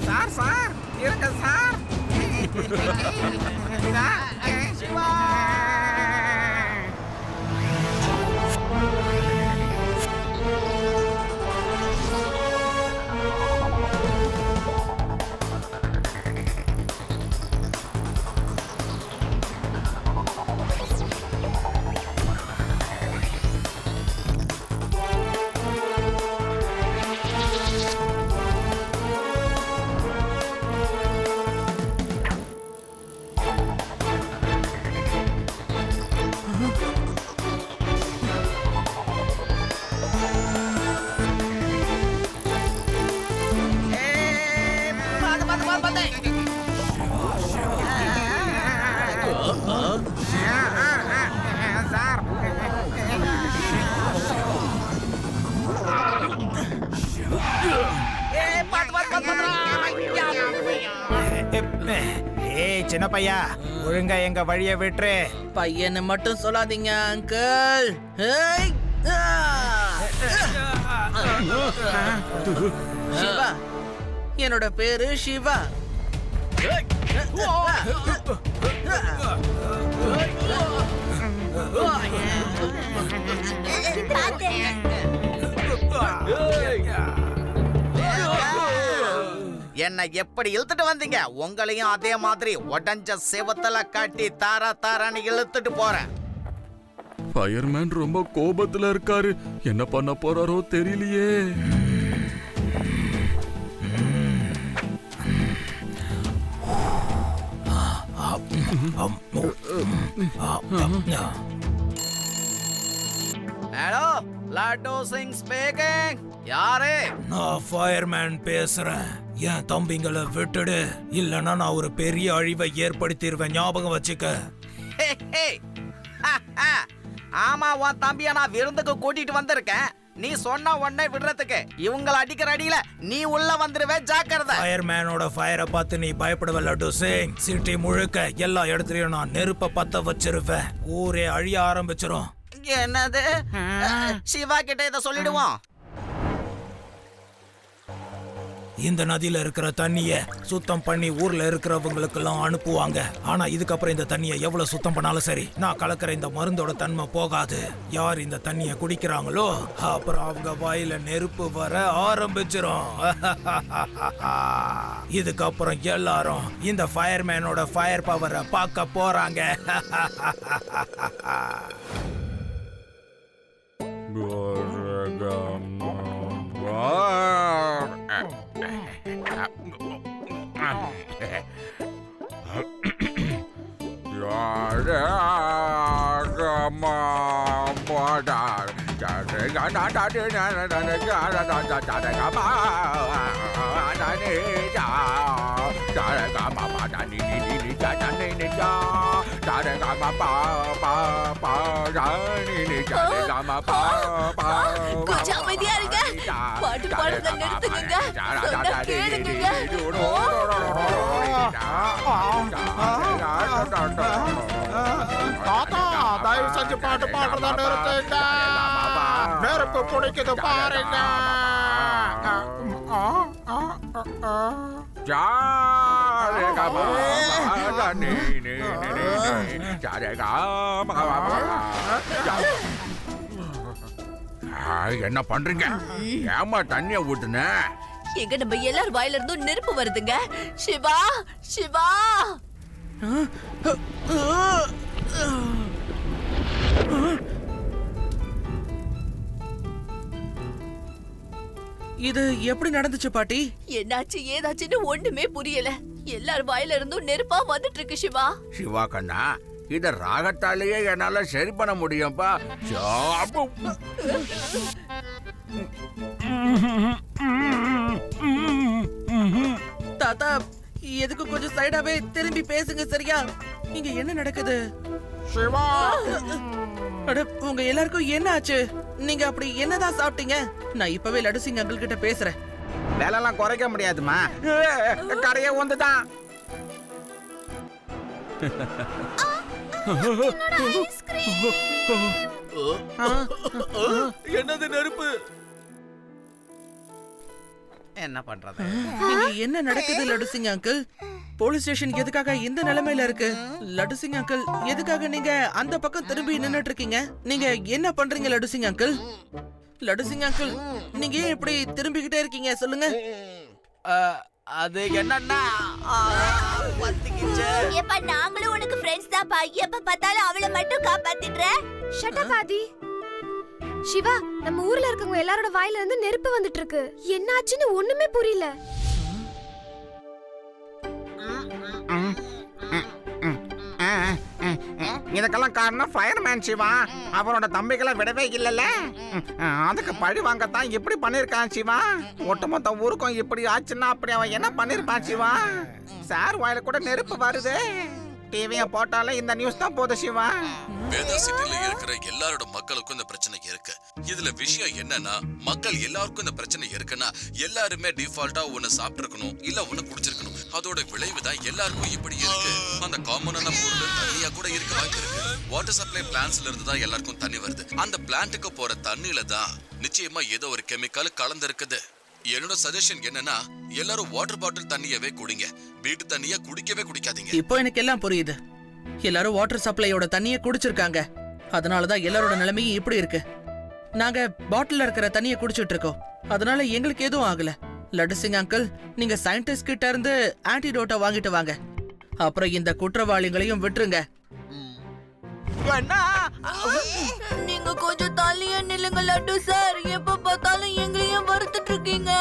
சார் சார் இருங்க சார். சிவா சின்ன பையா, ஒழுங்கா எங்க வழிய விட்டுரு. பையனை மட்டும் சொல்லாதீங்க அங்கிள். சிவா, என்னோட பேரு சிவா. என்ன எப்படி இழுத்துட்டு வந்தீங்க? உங்களையும் அதே மாதிரி உடஞ்ச செவத்துல காட்டி தாரா தாரான்னு இழுத்துட்டு போறேன். ஃபயர்மேன் ரொம்ப கோபத்துல இருக்காரு. என்ன பண்ண போறாரோ தெரியலையே. Hello, Laddu Singh speaking. யாரு? நான் ஃபயர்மேன் பேசுறேன். என் தம்பிங்களை விட்டுடு, இல்லனா நான் ஒரு பெரிய அழிவை ஏற்படுத்திடுவேன். ஞாபகம் வச்சுக்க. ஆமா, உன் தம்பிய நான் விருந்துக்கு கூட்டிட்டு வந்திருக்கேன். நீ சொன்ன உடனே விடுறதுக்கு இவங்கள அடிக்கிற அடியில நீ உள்ள வந்துருவே, ஜாக்கிரதை. ஃபயர்மேனோட ஃபயரை பார்த்து நீ பயப்படுவ லட்டு சிங். சிட்டி முழுக்க எல்லா இடத்துலயும் நான் நெருப்ப பத்த வச்சிருவேன். ஊரே அழிய ஆரம்பிச்சிரும். என்னது? சிவா கிட்ட இதை சொல்லிடுவோம். இந்த நதியில இருக்கிற தண்ணிய சுத்தம் பண்ணி ஊர்ல இருக்கிறவங்களுக்கு எல்லாம் அனுப்புவாங்க. ஆனா இதுக்கப்புறம் இந்த தண்ணியை எவ்வளவு சுத்தம் பண்ணாலும் சரி, நான் கலக்கிற இந்த மருந்தோட தன்மை போகாது. யார் இந்த தண்ணியை குடிக்கிறாங்களோ அப்புறம் அவங்க வாயில நெருப்பு வர ஆரம்பிச்சிரும். இதுக்கப்புறம் எல்லாரும் இந்த ஃபயர்மேனோட ஃபயர் பவரை பார்க்க போறாங்க. கொஞ்சம் அமைதியா இருங்க. பாட்டு பாடுறத நிறுத்துங்க. சொன்னா கேளுங்க. தாத்தா, தயவு செஞ்சு பாட்டு பாடுறத நிறுத்துங்க. நெருப்பு பிடிக்குது பாருங்க. என்ன பண்றீங்க? ஏமா தண்ணிய ஊட்டுன? எங்க நம்ம எல்லாரும் வாயில இருந்தும் நெருப்பு வருதுங்க. சிவா, சிவா. இது எப்படி நடந்துச்சு பாட்டி? என்னாச்சு ஏதாச்சுன்னு ஒண்ணுமே புரியல. எல்லாரும் வாயில இருந்தும் நெருப்பா வந்துட்டு இருக்கு சிவா. சிவா கண்ணா, இத ராகத்தாலேயே என்னால சரி பண்ண முடியும்பா. தாத்தா, எதுக்கு கொஞ்சம் சைடாவே திரும்பி பேசுங்க, சரியா? இங்க என்ன நடக்குது? சிவா, அட, உங்க எல்லாருக்கும் என்ன ஆச்சு? நீங்க அப்படி என்னதான் சாப்பிட்டீங்க? நான் இப்பவே லட்டு சிங் அங்கிள் கிட்ட பேசுறேன். வேலைலாம் குறைக்க முடியாதுமா. கரையே வந்துதான். என்னது நெருப்பு? என்ன பண்றது? இங்க என்ன நடக்குது laddu Singh uncle? Police station எதுக்காக இந்த நிலைமையில இருக்கு? லட்டு சிங் அங்கிள், எதுக்காக நீங்க அந்த பக்கம் திரும்பி நின்னுட்டு இருக்கீங்க? நீங்க என்ன பண்றீங்க லட்டு சிங் அங்கிள்? லட்டு சிங் அங்கிள், நீங்க ஏன் இப்படி திரும்பிக்கிட்டே இருக்கீங்க, சொல்லுங்க. அது என்னன்னா எப்ப நாங்களும் உனக்கு ஃப்ரெண்ட்ஸ் தான்ப்பா. எப்ப பார்த்தாலும் அவளை மட்டும் காப்பாத்திடுற. ஷட் அப் ஆதி. சிவா, நம்ம ஊர்ல இருக்கவங்க எல்லாரோட வாயில இருந்து நெருப்பு வந்துட்டு இருக்கு. என்ன ஆச்சுன்னு ஒண்ணுமே புரியல. இதுக்கெல்லாம் காரணம் ஃபயர்மேன் சிவா. அவனோட தம்பிகளை விடவே இல்லைல்ல. அதுக்கு பழி வாங்கத்தான் இப்படி பண்ணிருக்கான் சிவா. ஒட்டுமொத்த ஊருக்கும் இப்படி ஆச்சுன்னா அப்படி அவன் என்ன பண்ணிருப்பான் சிவா? சார் வாயில கூட நெருப்பு வருது. டிவியை போட்டாலே இந்த நியூஸ் தான் போகுது சிவா. வேதா சிட்டில இருக்கிற எல்லாரோட மக்களுக்கும் இந்த பிரச்சனை இருக்கு. இதுல விஷயம் என்னன்னா, மக்கள் எல்லாருக்கும் இந்த பிரச்சனை இருக்குன்னா எல்லாருமே டிஃபால்ட்டா ஒன்னு சாப்பிட்டு இருக்கணும், இல்ல ஒன்னு குடிச்சிருக்கணும். அதோட விளைவுதான் எல்லாருக்கும் இப்படி இருக்கு. அந்த காமனான பொருள் தண்ணியா கூட இருக்க வாய்ப்பு இருக்கு. வாட்டர் சப்ளை பிளான்ட்ஸ்ல இருந்து தான் எல்லாருக்கும் தண்ணி வருது. அந்த பிளான்ட்டுக்கு போற தண்ணியில தான் நிச்சயமா ஏதோ ஒரு கெமிக்கல் கலந்து இருக்குது. என்னோட சஜஷன் என்னன்னா, எல்லாரும் வாட்டர் பாட்டில் தண்ணியவே குடிங்க. வீட்டு தண்ணிய குடிக்கவே குடிக்காதீங்க. இப்போ எனக்கு எல்லாம் புரியுது. எல்லாரும் வாட்டர் சப்ளையோட தண்ணியை குடிச்சிருக்காங்க. அதனாலதான் எல்லாரோட நிலைமையும் இப்படி இருக்கு. நாங்க பாட்டில்ல இருக்கிற தண்ணியை குடிச்சிட்டு இருக்கோம். அதனால எங்களுக்கு எதுவும் ஆகல. லட்டு சிங் அங்கிள், நீங்க சயின்டிஸ்ட் கிட்ட இருந்து ஆன்டிடோட்டை வாங்கிட்டு வாங்க. அப்புறம் இந்த குற்றவாளிகளையும் விட்டுருங்க. நீங்க கொஞ்சம் தள்ளியே நில்லுங்க லட்டு சார். எப்ப பார்த்தாலும் எங்களையும் வறுத்துட்டு இருக்கீங்க.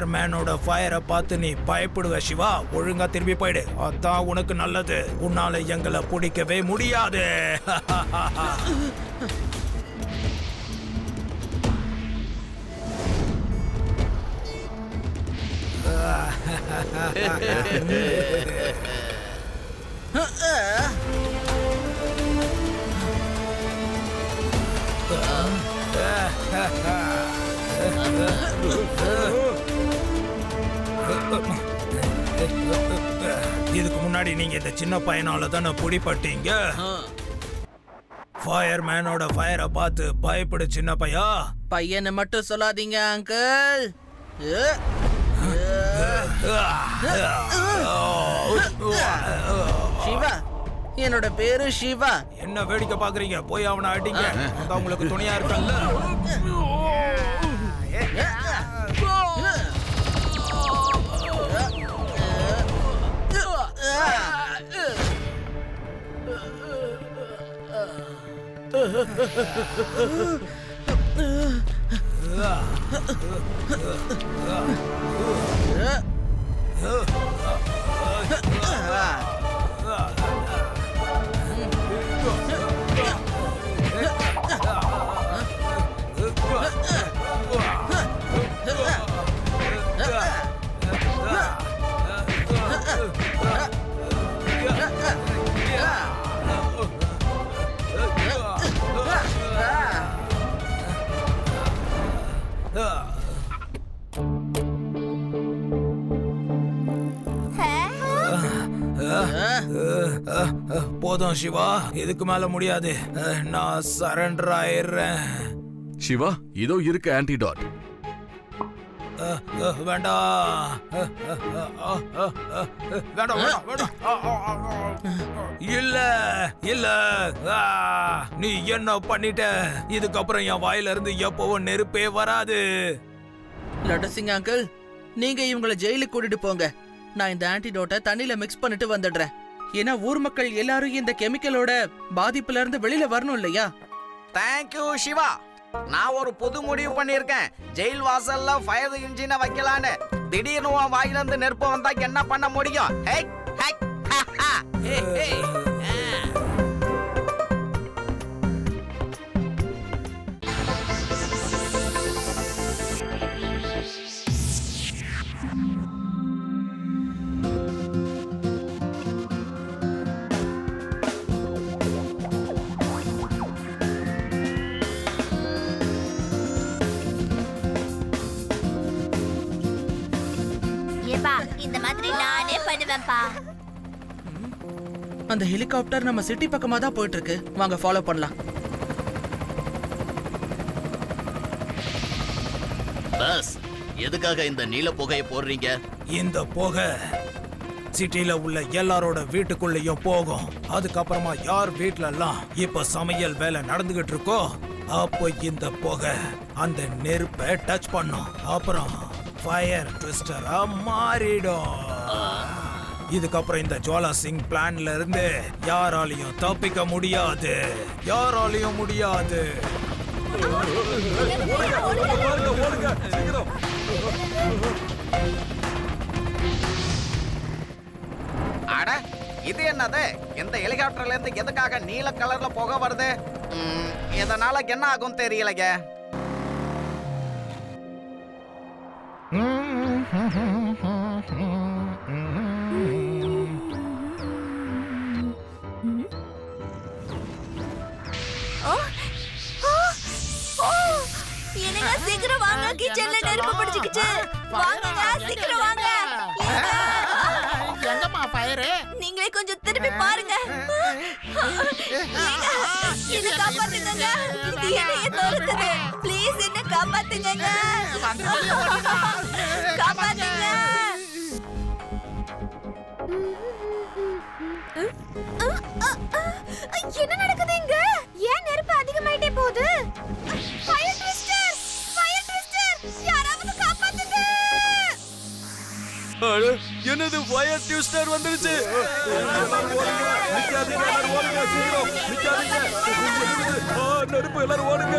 ஃபயர்மேனோட ஃபயரை பார்த்து நீ பயப்படுவ சிவா. ஒழுங்கா திரும்பி போயிடு, அதான் உனக்கு நல்லது. உன்னால எங்களை பிடிக்கவே முடியாது. இதுக்கு முன்னாடி நீங்க இந்த சின்ன பையனால தானே பிடிப்பட்டீங்க. ஃபயர்மேனோட ஃபயரை பார்த்து பயப்படு சின்ன பையா. பையனை மட்டும் சொல்லாதீங்க அங்கிள். சிவா, என்னோட பேரு சிவா. என்ன வேடிக்கை பாக்குறீங்க? போய் அவனை அடிங்க. அதான் உங்களுக்கு துணையா இருக்கல்ல. போதும் சிவா, இதுக்கு மேல முடியாது. நான் சரண்டர் ஆயிடுறேன். சிவா, இதோ இருக்கு ஆன்டிடாட். வேண்டாம் வேண்டாம் வேண்டாம். இல்ல இல்ல, நீ என்ன பண்ணிட்ட? இதுக்கப்புறம் என் வாயில இருந்து எப்பவும் நெருப்பே வராது. லட்டு சிங் அங்கிள், நீங்க இவங்கள ஜெயிலுக்கு கூட்டிட்டு போங்க. நான் இந்த ஆன்டிடோட்டை தண்ணியில மிக்ஸ் பண்ணிட்டு வந்துடுறேன். ஏன்னா ஊர் மக்கள் எல்லாரும் இந்த கெமிக்கலோட பாதிப்புல இருந்து வெளியில வரணும் இல்லையா? தேங்க்யூ சிவா. நான் ஒரு புது முடிவு பண்ணிருக்கேன். ஜெயில் வாசல்ல ஃபயர் இன்ஜினை வைக்கலான்னு. திடீர்னு உன் வாயில இருந்து நெருப்பு வந்தா என்ன பண்ண முடியும்? இந்த மாதிரி நானே பண்ணுவேன்ப்பா. அந்த ஹெலிகாப்டர் நம்ம சிட்டி பக்கமா தான் போயிட்டு இருக்கு. வாங்க ஃபாலோ பண்ணலாம். பஸ், எதுக்காக இந்த நீல புகையை போடுறீங்க? இந்த புகை சிட்டில உள்ள எல்லாரோட வீட்டுக்குள்ளேயும் போகும். அதுக்கப்புறமா யார் வீட்ல எல்லாம் இப்ப சமையல் வேலை நடந்துகிட்டு இருக்கோ, அப்போ இந்த புகை அந்த நெருப்பை டச் பண்ணும். அப்புறம் ஃபயர் ட்விஸ்டரா மாறிடும். இதுக்கப்புறம் இந்த ஜுவாலா சிங் பிளான்ல இருந்து யாராலையும் தப்பிக்க முடியாது. யாராலையும் முடியாது. அட, இது என்னது? இந்த ஹெலிகாப்டர்ல இருந்து எதுக்காக நீல கலர்ல புகை வருது? இதனால என்ன ஆகும் தெரியலங்க. என்னங்க, சீக்கிரம் வாங்க, கிச்சன்ல நெருப்பு பிடிச்சிக்கிச்சு. வாங்க, சீக்கிரம் வாங்க. எங்கம்மா ஃபயர்? நீங்களே கொஞ்சம் திருப்பி பாருங்க. என்ன காப்பாத்துங்க. இது என்னைய தோறுது. ப்ளீஸ் என்ன காப்பாத்துங்க. காப்பாத்துங்க. என்ன நடக்குது இங்க? ஏன் நெருப்பு அதிகமாயிட்டே போகுது? Fire twister! Fire twister! யாராவது காப்பாத்துங்க! என்னது ஃபயர் ட்விஸ்டர் வந்துருச்சு? நிக்காதீங்க, எல்லாரும் ஓடுங்க, சீக்கிரம் நிக்காதீங்க. நெருப்பு, எல்லாரும் ஓடுங்க.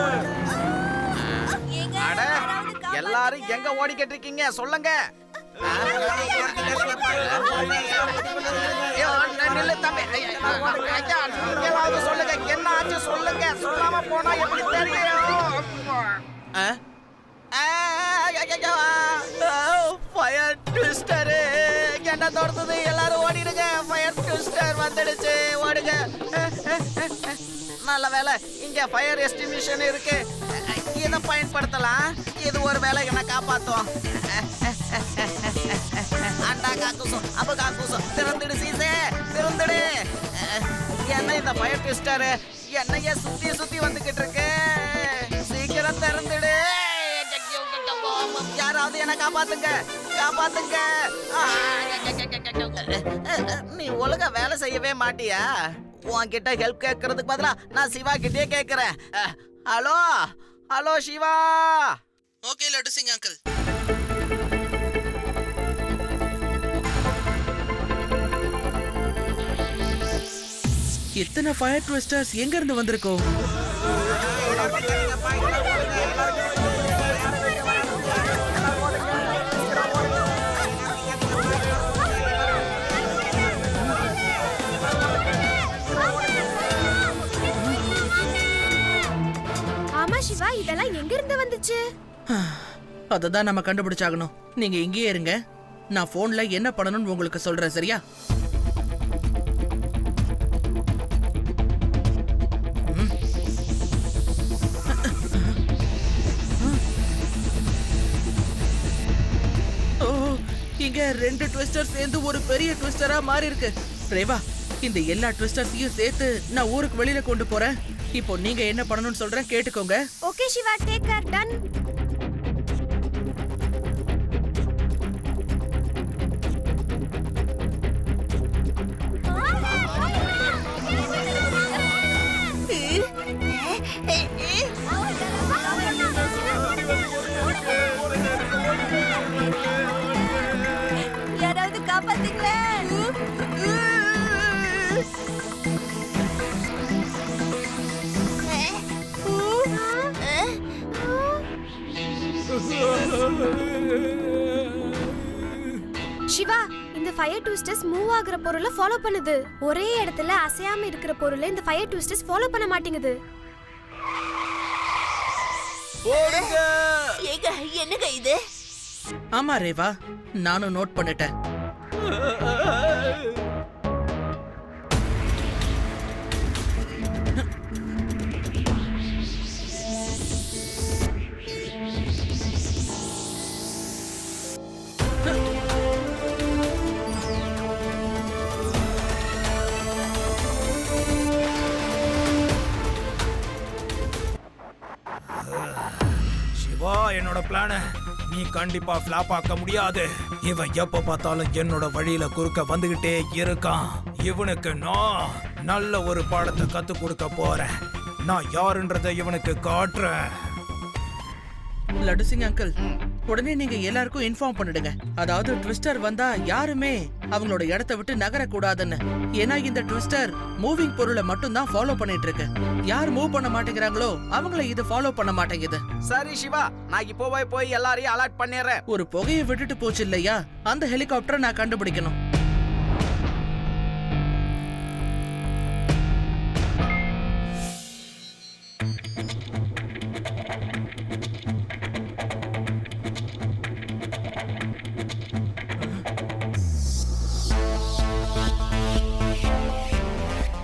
ஏங்க, யாராவது எல்லாரும் எங்க ஓடிக்கிட்டு இருக்கீங்க சொல்லுங்க. நில்லு தம்பி. நீங்களாவது சொல்லுங்க, என்ன ஆச்சு சொல்லுங்க. சொல்லாம போனா எப்படி தெரியும்? ஃபயர் ட்விஸ்டர் என்ன தொடர்ந்தது? எல்லாரும் ஓடிடுங்க. ஃபயர் ட்விஸ்டர் வந்துடுச்சு, ஓடுங்க. நல்ல வேலை, இங்க ஃபயர் எஸ்டிமிஷன் இருக்கு, இதை பயன்படுத்தலாம். இது ஒரு வேலை என்ன காப்பாத்தும். அண்டா காக்குசம், அபு காக்குசம், திறந்துடு சீசே, திறந்துடு. என்ன இந்த ஃபயர் ட்விஸ்டர் என்னைய சுத்தி சுத்தி வந்துகிட்டு இருக்கு? சீக்கிரம் திறந்துடு. யாராவது என்ன காப்பாத்துங்க, காப்பாத்துங்க. நீ ஒழுங்கா வேலை செய்யவே மாட்டியா? உன்கிட்ட ஹெல்ப் கேட்கறதுக்கு பதிலா நான் சிவா கிட்டே கேட்கறேன். Hello hello Shiva. Okay Laddu Singh uncle. இத்தனை ஃபயர் ட்விஸ்டர்ஸ் எங்க இருந்து வந்திருக்கோம்? ஆமா சிவா, இதெல்லாம் எங்க இருந்து வந்துச்சு? அததான் நம்ம கண்டுபிடிச்சாகணும். நீங்க இங்கேயே இருங்க, நான் போன்ல என்ன பண்ணணும்னு உங்களுக்கு சொல்றேன், சரியா? இங்க 2 ட்விஸ்டர் சேர்ந்து ஒரு பெரிய ட்விஸ்டரா மாறி இருக்கு. ரேவா, இந்த எல்லா ட்விஸ்டர்ஸையும் சேர்த்து நான் ஊருக்கு வெளியில கொண்டு போறேன். இப்போ நீங்க என்ன பண்ணணும்னு சொல்றேன், கேட்டுக்கோங்க. Okay Shiva, take care. Done. யாராவது காப்பாத்துங்களேன். சிவா, இந்த ஃபயர் ட்விஸ்டர்ஸ் மூவ் ஆகுற பொருளை ஃபாலோ பண்ணுது. ஒரே இடத்துல அசையாம இருக்கிற பொருளை இந்த ஃபயர் ட்விஸ்டர்ஸ் ஃபாலோ பண்ண மாட்டேங்குது. ஏங்க, என்னங்க இது? ஆமா ரேவா, நானும் நோட் பண்ணிட்டேன். சிவா, என்னோட பிளான நீ கண்டிப்பா ஃபிளாப் ஆக்க முடியாது. இவன் எப்ப பார்த்தாலும் என்னோட வழியில குறுக்க வந்துகிட்டே இருக்கான். இவனுக்கு நான் நல்ல ஒரு பாடத்தை கத்து கொடுக்க போறேன். நான் யாருன்றதை இவனுக்கு காட்டுறேன். லட்டு சிங் அங்கிள், உடனே நீங்க எல்லாருக்கும் இன்ஃபார்ம் பண்ணிடுங்க. அதாவது ட்விஸ்டர் வந்தா யாருமே அவங்களோட இடத்தை விட்டு நகர கூடாதுன்னு. ஏன்னா இந்த ட்விஸ்டர் மூவிங் பொருளை மட்டும் தான் ஃபாலோ பண்ணிட்டு இருக்கு. யார் மூவ் பண்ண மாட்டேங்கிறாங்களோ அவங்கள இது ஃபாலோ பண்ண மாட்டேங்குது. சரி சிவா, நான் இப்போவே போய் எல்லாரையும் அலர்ட் பண்ணிடுறேன். ஒரு புகையை விட்டுட்டு போச்சு இல்லையா, அந்த ஹெலிகாப்டரை நான் கண்டுபிடிக்கணும்.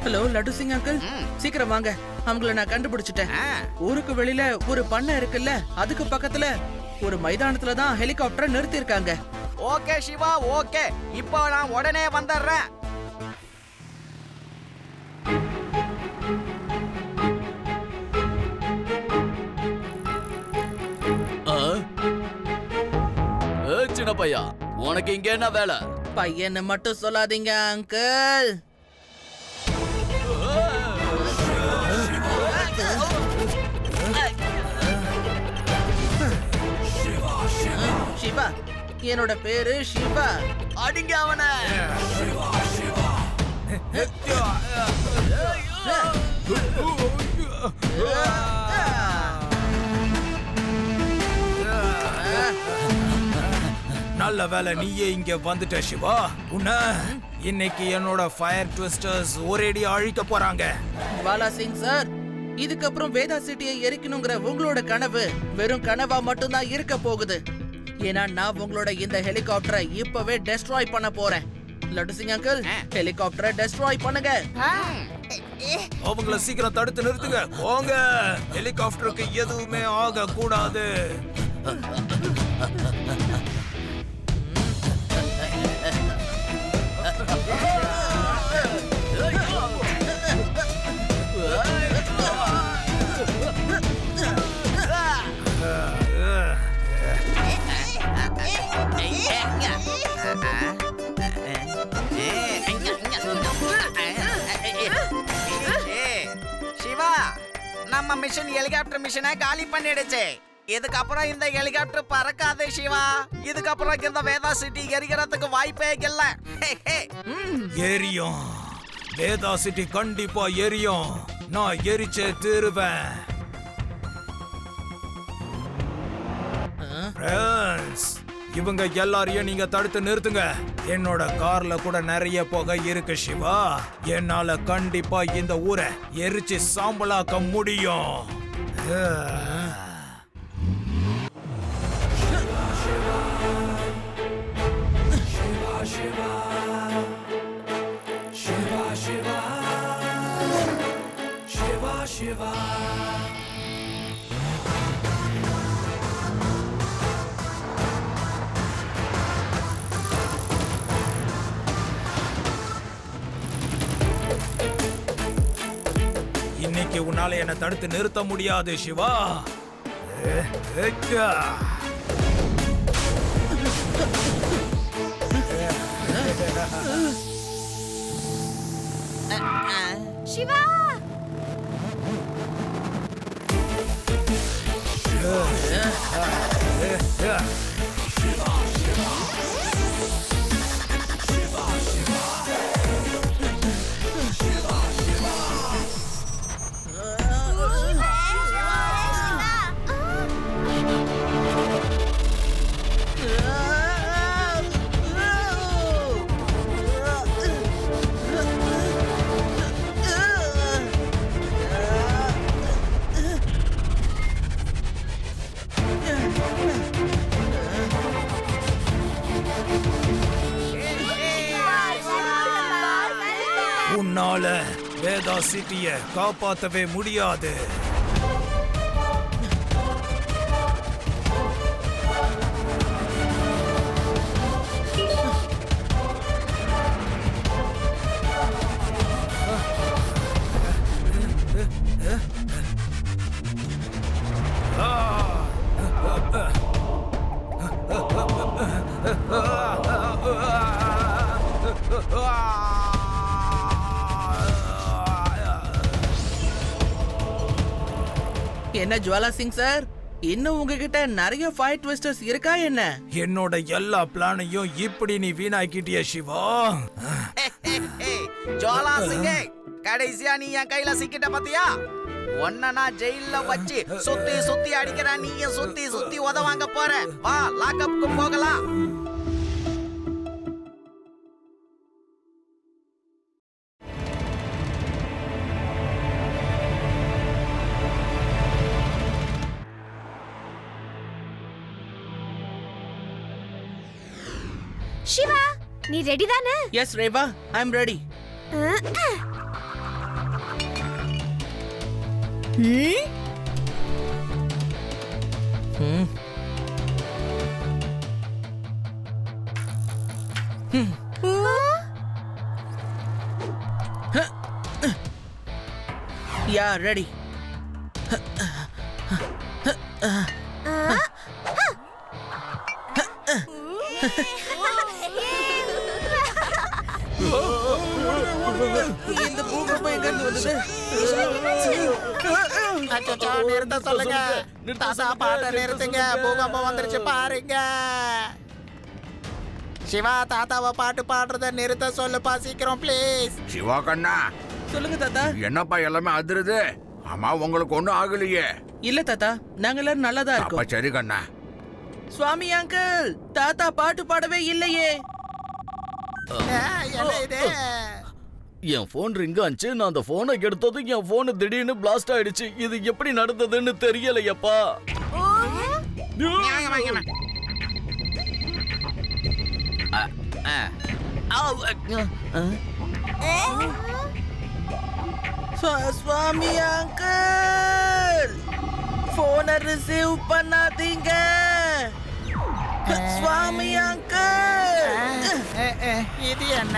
ஹலோ லட்டு சிங் அங்கிள், சீக்கிரம் வாங்க, அவங்கள நான் கண்டுபிடிச்சிட்டேன். ஊருக்கு வெளியில ஒரு பண்ணை இருக்குல்ல, அதுக்கு பக்கத்துல ஒரு மைதானத்துல தான் ஹெலிகாப்டரை நிறுத்தி இருக்காங்க. ஓகே சிவா, ஓகே, இப்போ நான் உடனே வந்துடுறேன். சின்ன பையா, உனக்கு இங்க என்ன வேலை? பையனை மட்டும் சொல்லாதீங்க அங்கிள். சிவா, என்னோட பேரு சிவா. அடிங்க அவன. வேலை நீயே இங்க வந்துட்ட சிவா. உன்ன இன்னைக்கு என்னோட ஃபயர் ட்விஸ்டர்ஸ் ஒரேடி அழிக்க போறாங்க. ஜுவாலா சிங் சார், இதுக்கப்புறம் வேதா சிட்டியை எரிக்கணுங்கிற உங்களோட கனவு வெறும் கனவா மட்டும்தான் இருக்க போகுது. ஏன்னா நான் உங்களோட இந்த ஹெலிகாப்டரை இப்பவே டெஸ்ட்ராய் பண்ண போறேன். லட்டு சிங் அங்கிள், ஹெலிகாப்டரை டெஸ்ட்ராய் பண்ணுங்க. அவங்கள சீக்கிரம் தடுத்து நிறுத்துங்க. போங்க, ஹெலிகாப்டருக்கு எதுவுமே ஆக கூடாது. சிவா, நம்ம மிஷன் ஹெலிகாப்டர் மிஷனை காலி பண்ணிடுச்சு. இதுக்கப்புறம் இந்த ஹெலிகாப்டர் பறக்காது சிவா. இதுக்கப்புறம் இந்த வேதா சிட்டி எரிக்கிறதுக்கு வாய்ப்பே இல்ல. எரியும், வேதா சிட்டி கண்டிப்பா எரியும். நான் எரிச்சே தீருவேன். Friends, இவங்க எல்லாரையும் நீங்க தடுத்து நிறுத்துங்க. என்னோட கார்ல கூட நிறைய புகை இருக்கு சிவா. என்னால கண்டிப்பா இந்த ஊரை எரிச்சு சாம்பலாக்க முடியும். இன்னைக்கு உன்னால என்ன தடுத்து நிறுத்த முடியாது சிவா. சிவா, உன்னால வேதா சிட்டிய காப்பாத்தவே முடியாது. என்ன ஜுவாலா சிங் சார், இன்னும் உங்ககிட்ட நிறைய ஃபயர் ட்விஸ்டர்ஸ் இருக்கா என்ன? என்னோட எல்லா பிளானையும் இப்படி நீ வீணாக்கிட்டிய சிவா. ஜுவாலா சிங், கடைசியா நீ என் கையில சிக்கிட்ட பாத்தியா? ஒன்ன நான் ஜெயில வச்சு சுத்தி சுத்தி அடிக்கிறேன். நீயும் சுத்தி சுத்தி உதவாங்க போற. வா, லாக்அப்க்கு போகலாம். சிவா, நீ ரெடி தானே? Yes Reva, I am ready. Yeah, ready. இந்த பூகம்பம் எங்க இருந்து வந்தது? அச்சச்சோ, நிறுத்த சொல்லுங்க. தாத்தா, பாட்ட நிறுத்துங்க. பூகம்பம் வந்துருச்சு பாருங்க. சிவா, தாத்தாவை பாட்டு பாடுறத நிறுத்த சொல்லுப்பா, சீக்கிரம் ப்ளீஸ். சிவா கண்ணா, சொல்லுங்க தாத்தா. என்னப்பா எல்லாமே அதிருது? ஆமா, உங்களுக்கு ஒண்ணும் ஆகலையே. இல்ல தாத்தா, நாங்க எல்லாரும் நல்லா தான் அப்ப இருக்கோம். சரி கண்ணா. சுவாமி அங்கிள், தாத்தா பாட்டு பாடவே இல்லையே. என் போன் ரிங் ஆச்சு. நான் அந்த போனை எடுத்ததும் என் போன் திடீர்னு பிளாஸ்ட் ஆயிடுச்சு. இது எப்படி நடந்ததுன்னு தெரியலையப்பா. சுவாமி அங்கிள், போனை ரிசீவ் பண்ணாதீங்க. சுவாமி அங்கிள். இது என்ன?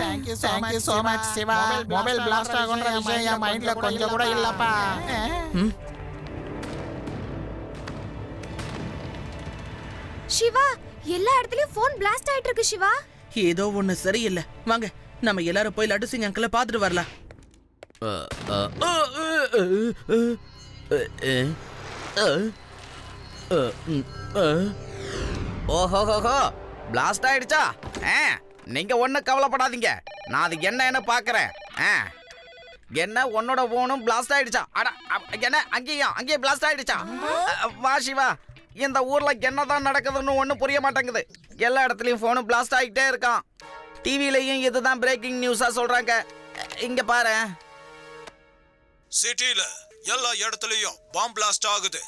Thank you so much Siva. Mobile blast ஆகுன்ற விஷயம் என் மைண்ட்ல கொஞ்சம் கூட இல்லப்பா. சிவா, எல்லா இடத்துலயும் போன் பிளாஸ்ட் ஆயிட்டு இருக்கு சிவா. ஏதோ ஒண்ணு சரியில்லை. வாங்க, நம்ம எல்லாரும் போய் லட்டு சிங் அங்கிளை பார்த்துட்டு வரலாம். ஓஹோஹோஹோ, பிளாஸ்ட் ஆயிடுச்சா? நீங்க ஒன்றும் கவலைப்படாதீங்க, நான் அது என்னன்னு பார்க்குறேன். என்ன உன்னோட போனும் பிளாஸ்ட் ஆயிடுச்சா? அட என்ன அங்கேயும் பிளாஸ்ட் ஆயிடுச்சா? வா சிவா, இந்த ஊர்ல என்னதான் நடக்குதுன்னு ஒன்றும் புரிய மாட்டேங்குது. எல்லா இடத்துலயும் போனும் பிளாஸ்ட் ஆகிட்டே இருக்கான். டிவிலையும் இதுதான் பிரேக்கிங் நியூஸா சொல்றாங்க. இங்க பாரு, சிட்டில எல்லா இடத்துலயும் பாம் பிளாஸ்ட் ஆகுது.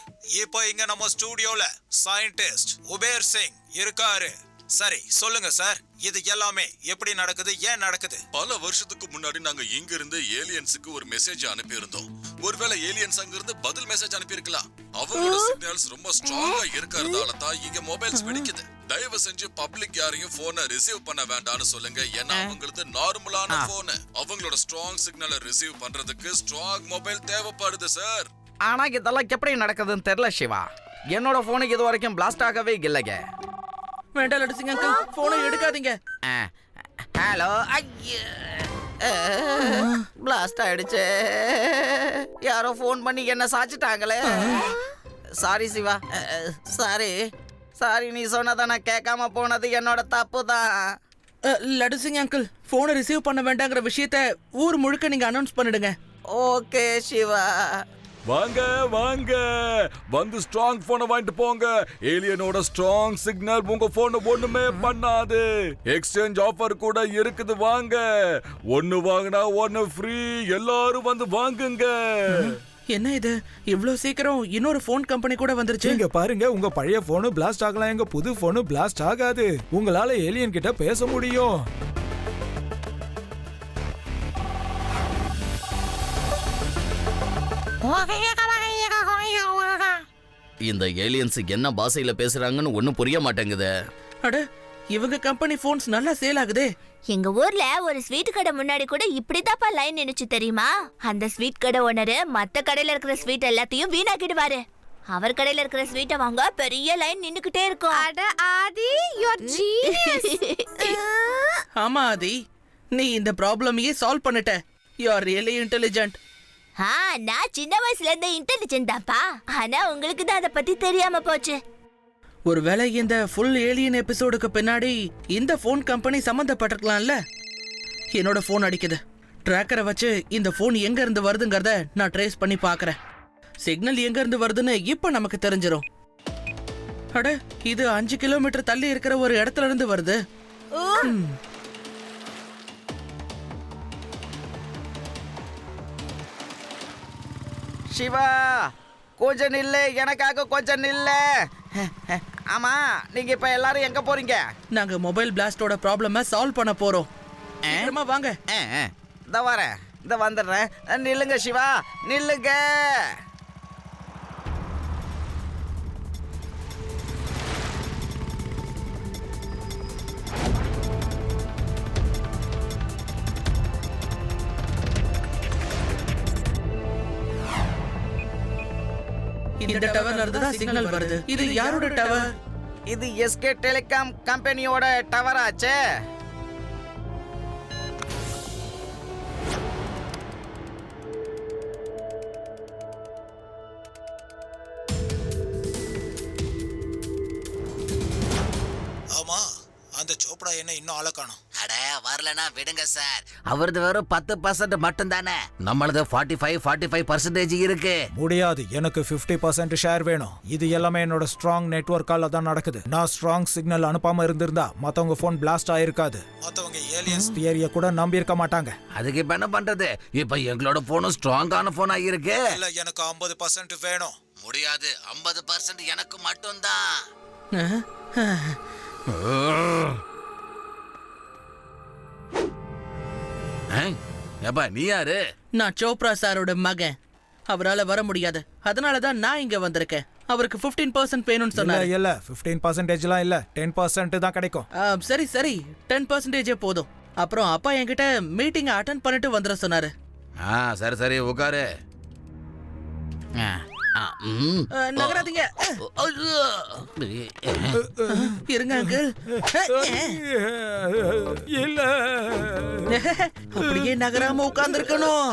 இப்போ இங்க நம்ம ஸ்டுடியோல சயின்டிஸ்ட் உபேர் சிங் இருக்காரு. சரி சொல்லுங்க சார், இது எல்லாமே எப்படி நடக்குது, ஏன் நடக்குது? பல வருஷத்துக்கு முன்னாடி நாங்க இங்க இருந்து ஏலியன்ஸுக்கு ஒரு மெசேஜ் அனுப்பி இருந்தோம். ஒருவேளை ஏலியன்ஸ் அங்க இருந்து பதில் மெசேஜ் அனுப்பி இருக்கலாம். அவங்களோட சிக்னல்ஸ் ரொம்ப ஸ்ட்ராங்கா இருக்கிறதால தான் இங்க மொபைல்ஸ் வெடிக்குது. தயவு செஞ்சு பப்ளிக் யாரையும் போனை ரிசீவ் பண்ண வேண்டாம்னு சொல்லுங்க. ஏன்னா அவங்களுக்கு நார்மலான போன், அவங்களோட ஸ்ட்ராங் சிக்னலை ரிசீவ் பண்றதுக்கு ஸ்ட்ராங் மொபைல் தேவைப்படுது சார். ஆனா இதெல்லாம் எப்படி நடக்குதுன்னு தெரியல சிவா. என்னோட போனுக்கு இது வரைக்கும் பிளாஸ்ட் ஆகவே இல்லைங்க. வேண்டாம் லட்டு சிங் அங்கிள், போனை எடுக்காதீங்க. ஹலோ, ஐயா பிளாஸ்ட் ஆயிடுச்சு. யாரோ ஃபோன் பண்ணி என்ன சாச்சிட்டாங்களே. Sorry Siva, sorry. நீ சொன்னதை நான் கேட்காம போனது என்னோட தப்பு தான். லட்டு சிங் அங்கிள், போனை ரிசீவ் பண்ண வேண்டாங்கிற விஷயத்த ஊர் முழுக்க நீங்க அனௌன்ஸ் பண்ணிடுங்க. ஓகே சிவா. வாங்க வாங்க, வந்து ஸ்ட்ராங் போனை வாங்கிட்டு போங்க. ஏலியனோட ஸ்ட்ராங் சிக்னல் உங்க போன் ஒண்ணுமே பண்ணாது. எக்ஸ்சேஞ்ச் ஆஃபர் கூட இருக்குது. வாங்க, ஒன்னு வாங்கினா ஒன்னு ஃப்ரீ. எல்லாரும் வந்து வாங்குங்க. என்ன இது, இவ்வளவு சீக்கிரம் இன்னொரு போன் கம்பெனி கூட வந்துருச்சு? இங்க பாருங்க, உங்க பழைய போனு பிளாஸ்ட் ஆகலாம், எங்க புது போனு பிளாஸ்ட் ஆகாது. உங்களால ஏலியன் கிட்ட பேச முடியும். இந்த ஏலியன்ஸ் என்ன பாஷையில பேசுறாங்கன்னு ஒன்னும் புரிய மாட்டேங்குது. அட, இவங்க கம்பெனி போன்ஸ் நல்லா சேல் ஆகுதே. எங்க ஊர்ல ஒரு ஸ்வீட் கடை முன்னாடி கூட இப்படிதாப்பா லைன் நின்னுச்சு தெரியுமா? அந்த ஸ்வீட் கடை ஓனரு மத்த கடையில இருக்கிற ஸ்வீட் எல்லாத்தையும் வீணாக்கிடுவாரு. அவர் கடையில இருக்கிற ஸ்வீட்டை வாங்க பெரிய லைன் நின்னுக்கிட்டே இருக்கும். அட ஆதி, யூ ஆர் ஜீனியஸ். ஆமா ஆதி, நீ இந்த ப்ராப்ளமையே சால்வ் பண்ணிட்ட. You are really intelligent. நான் சின்ன வயசுல இருந்து இன்டெலிஜென்ட் தான்ப்பா. ஆனா உங்களுக்கு தான் அதை பத்தி தெரியாம போச்சு. ஒருவேளை இந்த ஃபுல் ஏலியன் எபிசோடுக்கு பின்னாடி இந்த போன் கம்பெனி சம்பந்தப்பட்டிருக்கலாம்ல. என்னோட போன் அடிக்குது. ட்ராக்கரை வச்சு இந்த போன் எங்க இருந்து வருதுங்கிறத நான் ட்ரேஸ் பண்ணி பார்க்கறேன். சிக்னல் எங்க இருந்து வருதுன்னு இப்ப நமக்கு தெரிஞ்சிரும். அட, இது 5 கிலோமீட்டர் தள்ளி இருக்கிற ஒரு இடத்துல இருந்து வருது. சிவா, கொஞ்சம் நில்லு, எனக்காக கொஞ்சம் நில்லு. ஆமா, நீங்க இப்ப எல்லாரும் எங்க போறீங்க? நாங்க மொபைல் பிளாஸ்டோட ப்ராப்ளமை சால்வ் பண்ண போறோம். சீக்கிரமா வாங்க. இந்த வரேன், இந்த வந்துடுறேன். நில்லுங்க சிவா, நில்லுங்க. இந்த டவர்ல இருந்து தான் சிக்னல் வருது. இது யாரோட டவர்? இது எஸ்கே டெலிகாம் கம்பெனியோட டவர் ஆச்சே. ஆமா, அந்த சோப்டா என்ன இன்னும் ஆள காணோம். அட வரலனா விடுங்க சார். அவரது வெறும் 10% மட்டும் தானே. நம்மளது 45% இருக்கு. முடியாது, எனக்கு 50% ஷேர் வேணும். இது எல்லாமே என்னோட ஸ்ட்ராங் நெட்வொர்க்கால தான் நடக்குது. நான் ஸ்ட்ராங் சிக்னல் அனுப்பாம இருந்திருந்தா மத்தவங்க போன் பிளாஸ்ட் ஆயிருக்காது. மத்தவங்க ஏலியன்ஸ் தியரிய கூட நம்பி இருக்க மாட்டாங்க. அதுக்கு இப்ப என்ன பண்றது? இப்ப எங்களோட போனும் ஸ்ட்ராங்கான போனா இருக்கு. இல்ல, எனக்கு 50% வேணும். முடியாது, 50% எனக்கு மட்டும்தான். ஏப்பா நீ யாரு? நான் சோப்ரா சாரோட மகன். அவரால வர முடியாது, அதனாலதான் நான் இங்க வந்திருக்கேன். அவருக்கு 15% வேணும்னு சொன்னாரு. இல்ல 15%லாம் இல்ல, 10% தான் கிடைக்கும். சரி சரி, 10% போதும். அப்புறம் அப்பா என்கிட்ட மீட்டிங் அட்டெண்ட் பண்ணிட்டு வந்துட சொன்னாரு. சரி சரி உட்காரு. நகராதீங்க, இருங்க அங்கிள். இல்ல, அப்படியே நகராம உட்கார்ந்து இருக்கணும்.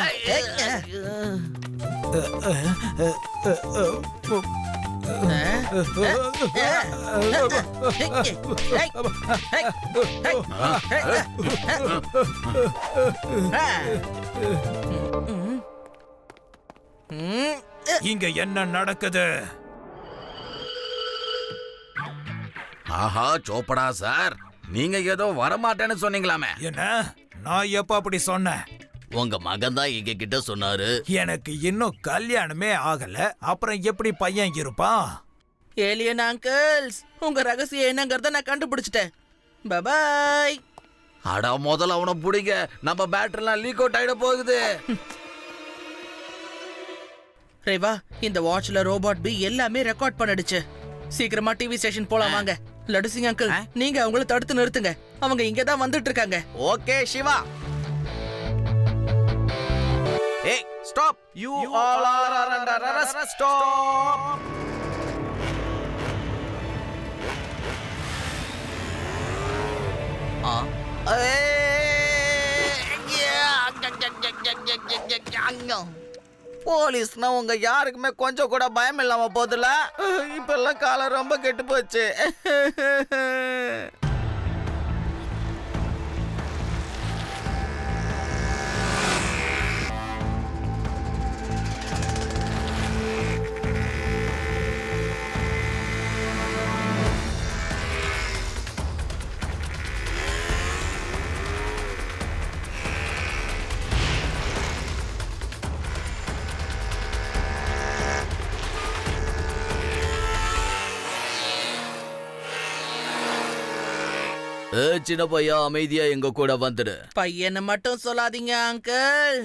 இங்க என்ன நடக்குது? ஆஹா சோப்படா சார், நீங்க ஏதோ வரமாட்டேன்னு சொன்னீங்களாமே. என்ன? நான் எப்ப அப்படி சொன்னேன்? உங்க மகன் தான் எங்க கிட்ட சொன்னாரு. எனக்கு இன்னும் கல்யாணமே ஆகல, அப்புறம் எப்படி பையன் இருப்பான்? ஏலியன் அங்கிள்ஸ், உங்க ரகசியம் என்னங்கறத நான் கண்டுபிடிச்சிட்டேன். பபாய். அடா முதல்ல அவனை பிடிங்க, நம்ம பேட்டரிலாம் லீக் அவுட் ஆயிட போகுது. ரேவா, இந்த வாட்ச்ல ரோபோட் பி எல்லாமே ரெக்கார்ட் பண்ணிடுச்சு. சீக்கிரமா டிவி ஸ்டேஷன் போலாம் வாங்க. லடுசிங் அங்கிள், நீங்க அவங்கள தடுத்து நிறுத்துங்க. அவங்க இங்க தான் வந்துட்டு இருக்காங்க. ஓகே சிவா. ஏய் stop, you all are under arrest. Stop. போலீஸ்னா உங்க யாருக்குமே கொஞ்சம் கூட பயம் இல்லாம போதுல. இப்ப எல்லாம் காலம் ரொம்ப கெட்டு போச்சு. சின்ன பையா, அமைதியா எங்க கூட வந்துடு. பையனை மட்டும் சொல்லாதீங்க அங்கிள்.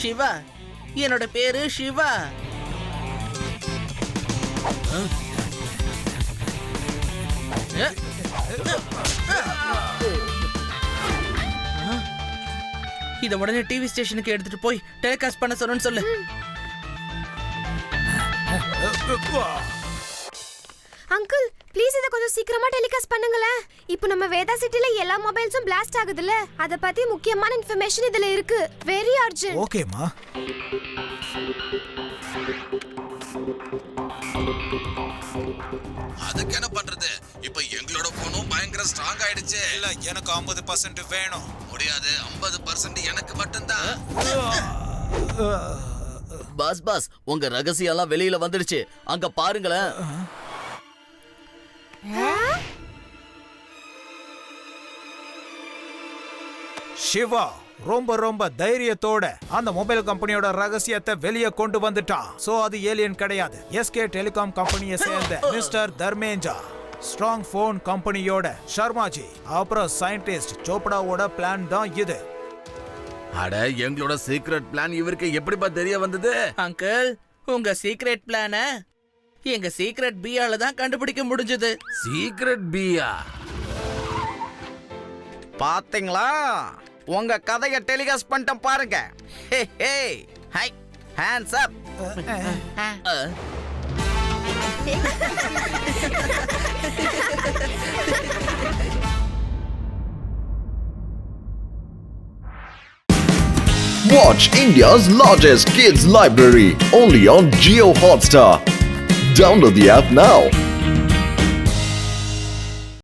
சிவா, என்னோட பேரு சிவா. இத உடனே டிவி ஸ்டேஷனுக்கு எடுத்துட்டு போய் டெலிகாஸ்ட் பண்ண சொன்னு சொல்லு. அங்கிள் ப்ளீஸ் இத கொஞ்சம் சீக்கிரமா டெலிகாஸ்ட் பண்ணுங்களேன். இப்போ நம்ம வேதா சிட்டில எல்லா மொபைல்ஸும் பிளாஸ்ட் ஆகுதுல, அத பத்தி முக்கியமான இன்ஃபர்மேஷன் இதுல இருக்கு. Very urgent. ஓகேமா. அதுக்கு என்ன பண்றது? இப்ப எங்களோட போனும் பயங்கர ஸ்ட்ராங் ஆயிடுச்சு. இல்ல, எனக்கு 50% வேணும். முடியாது, 50% எனக்கு மட்டும்தான். பாஸ், உங்க ரகசியம் எல்லாம் வெளியில வந்துடுச்சு. அங்க பாருங்களேன். சிவா ரொம்ப தைரியத்தோட அந்த மொபைல் கம்பெனியோட ரகசியத்தை வெளியே கொண்டு வந்துட்டான். சோ அது ஏலியன் கிடையாது, எஸ்கே டெலிகாம் கம்பெனியை சேர்ந்த மிஸ்டர் தர்மேஞ்சா, ஸ்ட்ராங் போன் கம்பெனியோட ஷர்மாஜி, அப்புறம் சயின்டிஸ்ட் சோப்டாவோட பிளான் தான் இது. அட, எங்களோட சீக்ரெட் பிளான் இவருக்கு எப்படிப்பா தெரிய வந்தது? அங்கிள், உங்க சீக்ரெட் பிளான எங்க சீக்ரெட் பியால தான் கண்டுபிடிக்க முடிஞ்சது. சீக்ரெட் பியா? பாத்தீங்களா? உங்க கதையை டெலிகாஸ்ட் பண்ணிட்டேன் பாருங்க. Hey hey, hi, hands up. Watch India's largest kids library only on Jio Hotstar. Download the app now.